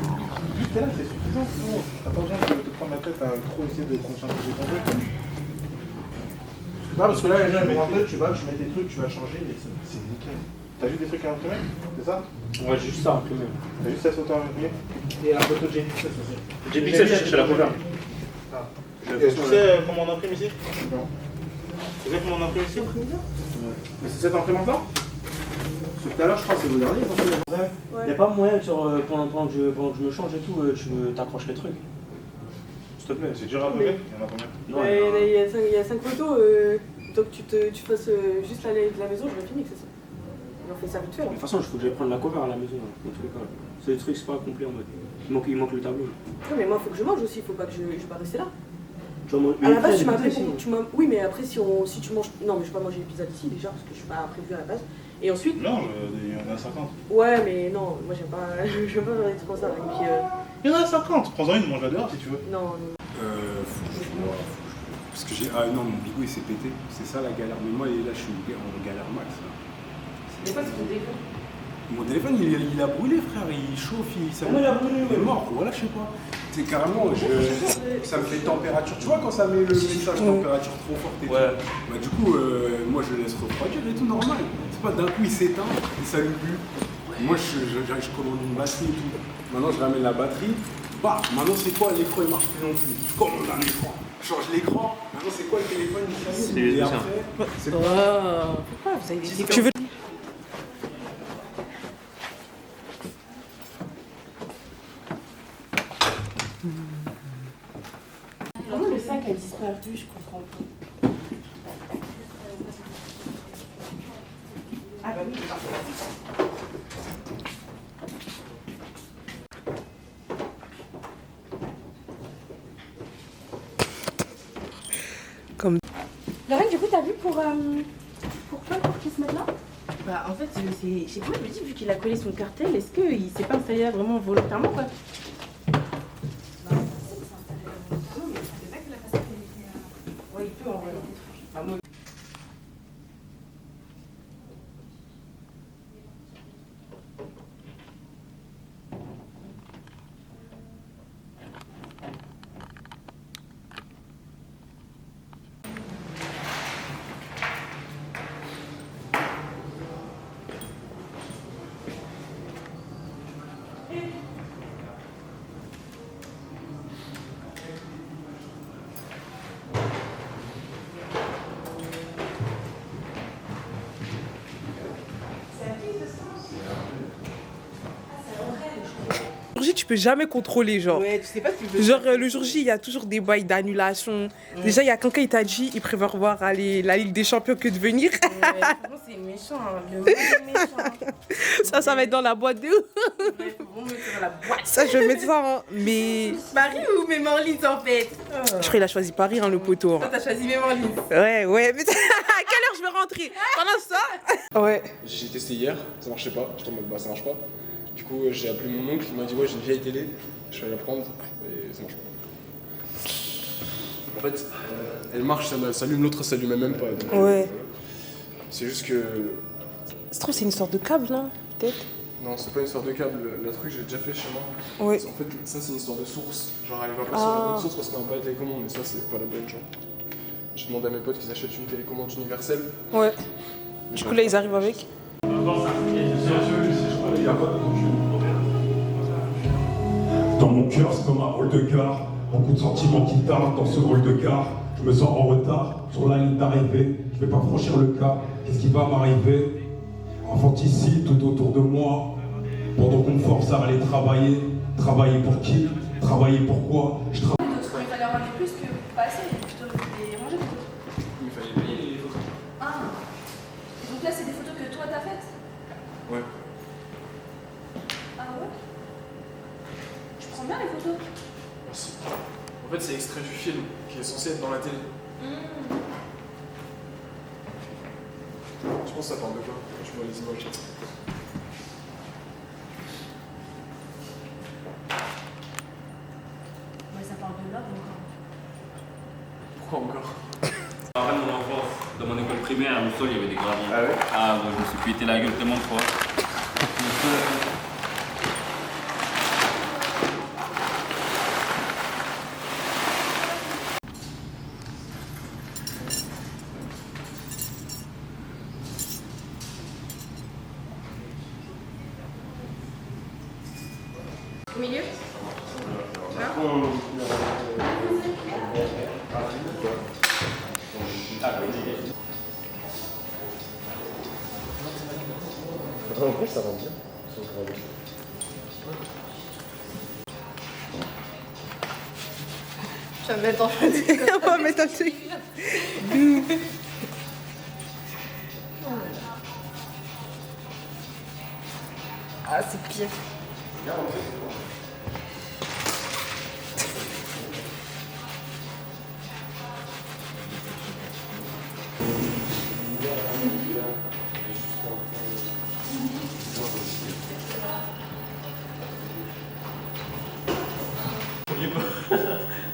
Juste t'es là, c'est suffisant. T'as pas besoin de te prendre la tête à trop essayer de conscientiser ton truc. Non, parce que là, les gens ils vont rentrer, tu vas, tu mets tes trucs, tu vas changer, et c'est nickel. T'as juste des trucs à imprimer, c'est ça? Ouais, j'ai juste ça à imprimer. T'as juste cette photo à imprimer? Et la photo de J-Pixel aussi. J-Pixel, je cherche la photo. Tu sais comment on imprime ici? Non. Tu sais comment on imprime ici? Mais c'est cette imprimante-là? Parce que tout à l'heure, je crois que c'est le dernier. Il n'y a pas moyen pendant que je me change et tout, tu t'accroches les trucs. S'il te plaît. C'est dur à imprimer? Il y en a combien? Non, Il y a 5 photos, donc tu fasses juste la maison, je vais finir, c'est ça. On fait ça vite fait. De toute façon, il faut que j'aille prendre la cover à la maison, dans tous les cas. C'est des trucs, c'est pas complet en mode. Il manque le tableau. Oui, mais moi, il faut que je mange aussi, il faut pas que je vais pas rester là. Tu vas manger. À la base, tu m'as appelé pour. Oui, mais après, si tu manges. Non, mais je vais pas manger les pizzas d'ici déjà, parce que je suis pas prévu à la base. Et ensuite. Non, il y en a 50. Ouais, mais non, moi, j'aime pas faire des trucs comme ça. Et puis, il y en a 50. Prends-en une, mange-la dehors si tu veux. Non. Parce que j'ai. Ah non, mon bigot il s'est pété. C'est ça la galère. Mais moi, là, je suis en galère max. Des fois, c'est ton téléphone. Mon téléphone, il a brûlé, frère. Il chauffe, il est mort. Voilà, je sais pas. C'est carrément. Ça me fait température. Tu vois, quand ça met le message température trop forte et tout. Bah, du coup, moi, je le laisse refroidir et tout normal. C'est pas d'un coup, il s'éteint, il s'allume plus. Moi, je commande une batterie et tout. Maintenant, je ramène la batterie. Bah, maintenant, c'est quoi? L'écran, il marche plus non plus. Je commande un écran. Je change l'écran. Maintenant, c'est quoi le téléphone? Il s'allume. Et après, c'est quoi? Pourquoi vous avez des Tu veux. Comment le sac a disparu, je comprends pas. Ah bah oui, Comme. Lorraine, du coup, t'as vu pour qu'ils se mettent là? Bah en fait, je sais pas, je me dis, vu qu'il a collé son cartel, est-ce qu'il s'est pas installé là vraiment volontairement quoi? Ouais, il peut en vrai. Bah, moi... Tu peux jamais contrôler, genre. Ouais, tu sais pas si tu veux. Genre, le jour J, il y a toujours des bails d'annulation. Déjà, il y a quelqu'un qui t'a dit il préfère voir aller la Ligue des Champions que de venir. Franchement, c'est méchant, hein. Le mec est méchant. Ça va être dans la boîte de ouf. Ouais, faut vraiment mettre dans la boîte. Ça, je vais mettre ça, hein. Mais. Paris ou Mémorlise en fait? Je crois qu'il a choisi Paris, hein, le poteau. Toi, t'as choisi Mémorlise. Ouais. Mais à quelle heure je vais rentrer? Pendant ça? Ouais. J'ai testé hier, ça marchait pas. J'étais en mode, bah ça marche pas. Du coup, j'ai appelé mon oncle, il m'a dit, ouais, j'ai une vieille télé. Je suis allé la prendre et ça marche pas. En fait, elle marche, ça s'allume, l'autre s'allumait même pas. Donc, ouais. C'est juste que. Ça se trouve, c'est une sorte de câble, non? Peut-être? Non, c'est pas une histoire de câble. Le truc, j'ai déjà fait chez moi. Ouais. En fait, ça, c'est une histoire de source. Genre, elle va pas sur la bonne source parce qu'on n'a pas la télécommande, mais ça, c'est pas la bonne, genre. J'ai demandé à mes potes qu'ils achètent une télécommande universelle. Ouais. Du coup, là, ils arrivent avec. Dans mon cœur, c'est comme un rôle de gare. Beaucoup de sentiments qui tardent dans ce rôle de gare. Je me sens en retard sur la ligne d'arrivée. Je vais pas franchir le cap. Qu'est-ce qui va m'arriver? Infanticide tout autour de moi. Pendant qu'on me force à aller travailler. Travailler pour qui? Travailler pour quoi? Je travaille. Il fallait en ramener plus que pas assez, je te les ranger les photos. Il fallait payer les photos. Ah. Et donc là, c'est des photos que toi t'as faites? Ouais. Ah ouais? Tu prends bien les photos? Merci. En fait, c'est extrait du film qui est censé être dans la télé. Je pense que ça parle de quoi? Je vois les images. Ouais, ça parle de là encore. Pourquoi encore? Après mon enfance, dans mon école primaire, au sol, il y avait des graviers. Ah ouais? Ah, moi, je me suis pété la gueule tellement de fois. Au milieu? En vrai, ça rend bien. Je vais mettre en On va mettre un truc. Ah, c'est pire.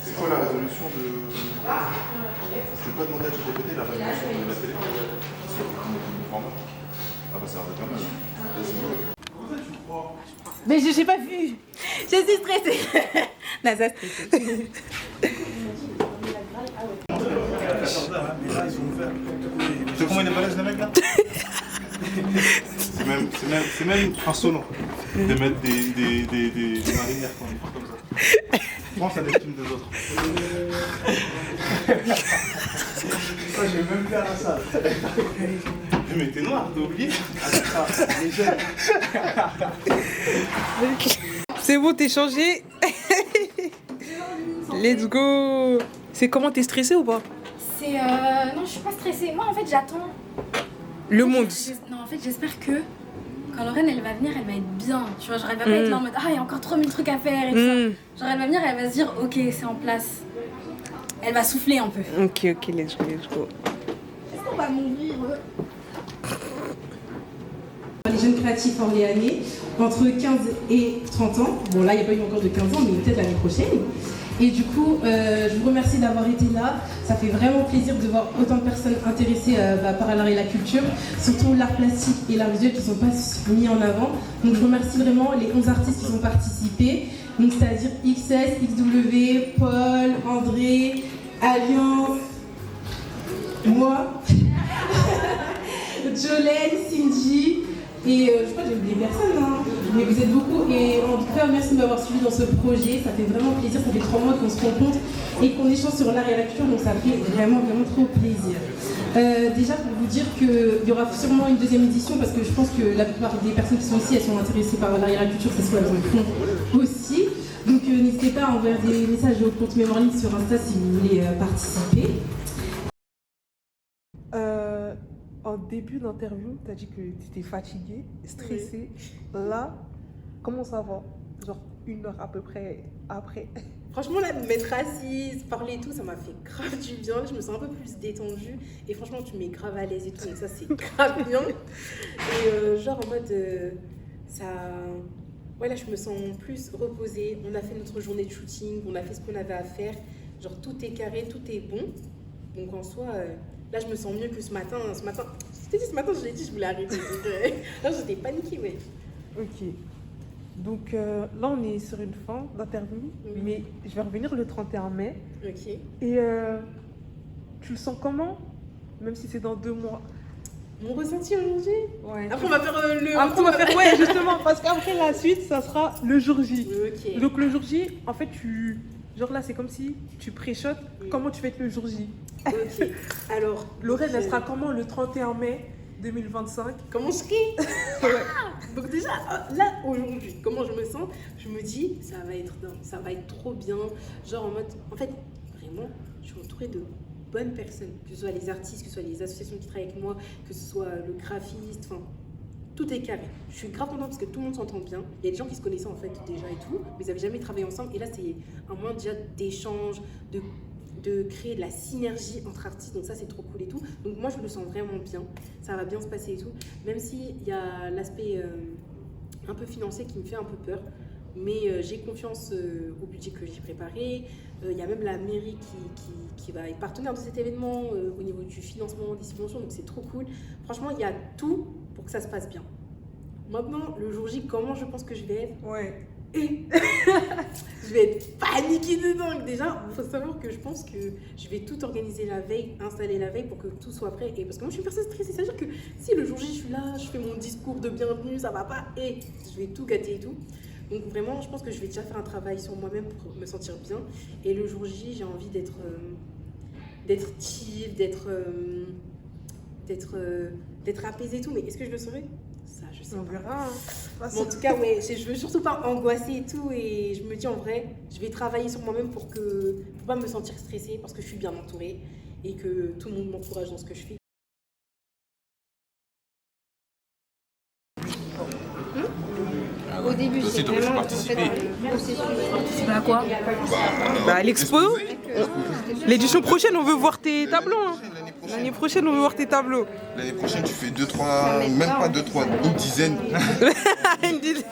C'est quoi la résolution de... Je vais pas demander à ChatGPT la résolution de la télé. Sur le format. Ah bah ça a l'air de pas mal. Mais j'ai pas vu. Je suis stressée. NASA stressée. Tu sais comment il est balèze, le mec là? C'est même insolent de mettre des marinières comme ça. Pense à des films des autres. Moi, je vais même faire ça. Mais t'es noir, t'as oublié? Les jeunes. C'est bon, t'es changé. Let's go. C'est comment, t'es stressée ou pas? C'est non, je suis pas stressée. Moi, en fait, j'attends. Le monde. Non, en fait, j'espère que quand Lorraine, elle va venir, elle va être bien. Tu vois, genre, elle va pas être là en mode ah, il y a encore 3000 trucs à faire et tout ça. Genre, elle va venir, elle va se dire ok, c'est en place. Elle va souffler un peu. Ok, let's go. Est-ce qu'on va m'ouvrir Les jeunes créatifs orléanais, entre 15 et 30 ans. Bon, là, il n'y a pas eu encore de 15 ans, mais peut-être l'année prochaine. Et du coup, je vous remercie d'avoir été là. Ça fait vraiment plaisir de voir autant de personnes intéressées par l'art et la culture, surtout l'art plastique et l'art visuel qui ne sont pas mis en avant. Donc je remercie vraiment les 11 artistes qui ont participé, donc c'est-à-dire XS, XW, Paul, André, Alliance, moi, Jolene, Cindy. Et je crois que j'ai oublié personne, hein. Mais vous êtes beaucoup. Et en tout cas, merci de m'avoir suivi dans ce projet. Ça fait vraiment plaisir. Ça fait 3 mois qu'on se rencontre et qu'on échange sur l'art et la culture. Donc ça fait vraiment trop plaisir. Déjà, pour vous dire qu'il y aura sûrement une deuxième édition parce que je pense que la plupart des personnes qui sont ici, elles sont intéressées par l'art et la culture. C'est ce qu'elles en font aussi. Donc n'hésitez pas à envoyer des messages au compte Mémorline sur Insta si vous voulez participer. En début d'interview, tu as dit que tu étais fatiguée, stressée. Là, comment ça va? Genre 1 heure à peu près après. Franchement, là, me mettre assise, parler et tout, ça m'a fait grave du bien. Je me sens un peu plus détendue. Et franchement, tu mets grave à l'aise et tout. Donc ça, c'est grave bien. Et genre en mode, ça... Ouais, là, je me sens plus reposée. On a fait notre journée de shooting. On a fait ce qu'on avait à faire. Genre, tout est carré, tout est bon. Donc en soi... Là, je me sens mieux que ce matin. Je t'ai dit, ce matin, je l'ai dit, je voulais arrêter. Donc, là, j'étais paniquée, ouais. Ok. Donc là, on est sur une fin d'interview, mais je vais revenir le 31 mai. Ok. Et tu le sens comment? Même si c'est dans 2 mois. Mon ressenti aujourd'hui? Ouais. Après, on va faire le. Après, on va faire, ouais, justement, parce qu'après la suite, ça sera le jour J. Ok. Donc le jour J, en fait, genre là, c'est comme si tu pré-shots. Comment tu fais le jour J? Ok. Alors. Lorraine, elle sera comment le 31 mai 2025? Comment je serai? Ouais. Donc déjà, là, aujourd'hui, comment je me sens? Je me dis, ça va être dingue, ça va être trop bien. Genre en mode, en fait, vraiment, je suis entourée de bonnes personnes, que ce soit les artistes, que ce soit les associations qui travaillent avec moi, que ce soit le graphiste, enfin, tout est carré. Je suis grave contente parce que tout le monde s'entend bien. Il y a des gens qui se connaissaient en fait déjà et tout, mais ils n'avaient jamais travaillé ensemble. Et là, c'est un moyen déjà d'échange, de créer de la synergie entre artistes, donc ça c'est trop cool et tout. Donc moi je me sens vraiment bien, ça va bien se passer et tout, même s'il y a l'aspect un peu financier qui me fait un peu peur, mais j'ai confiance au budget que j'ai préparé. Il y a même la mairie qui va être partenaire de cet événement au niveau du financement, des subventions, donc c'est trop cool. Franchement, il y a tout pour que ça se passe bien. Maintenant, le jour J, comment je pense que je vais être? Ouais. Je vais être paniquée dedans. Déjà, il faut savoir que je pense que je vais tout organiser la veille, installer la veille pour que tout soit prêt. Et parce que moi, je suis une personne stressée. C'est-à-dire que si le jour J, je suis là, je fais mon discours de bienvenue, ça va pas, et je vais tout gâter et tout. Donc vraiment, je pense que je vais déjà faire un travail sur moi-même pour me sentir bien. Et le jour J, j'ai envie d'être chill, d'être apaisée et tout. Mais est-ce que je le saurai? Ça, je sais On pas. verra. Mais en tout cas, ouais, je veux surtout pas angoisser et tout. Et je me dis en vrai, je vais travailler sur moi-même pour pas me sentir stressée parce que je suis bien entourée et que tout le monde m'encourage dans ce que je fais. Au début, Toi aussi, c'est t'aurais pu vraiment participer. Participer à quoi? Bah, l'expo. L'édition prochaine, on veut voir tes tableaux. Hein. L'année prochaine, on veut voir tes tableaux. L'année prochaine, tu fais 2-3, même pas 2-3, une dizaine. Une dizaine.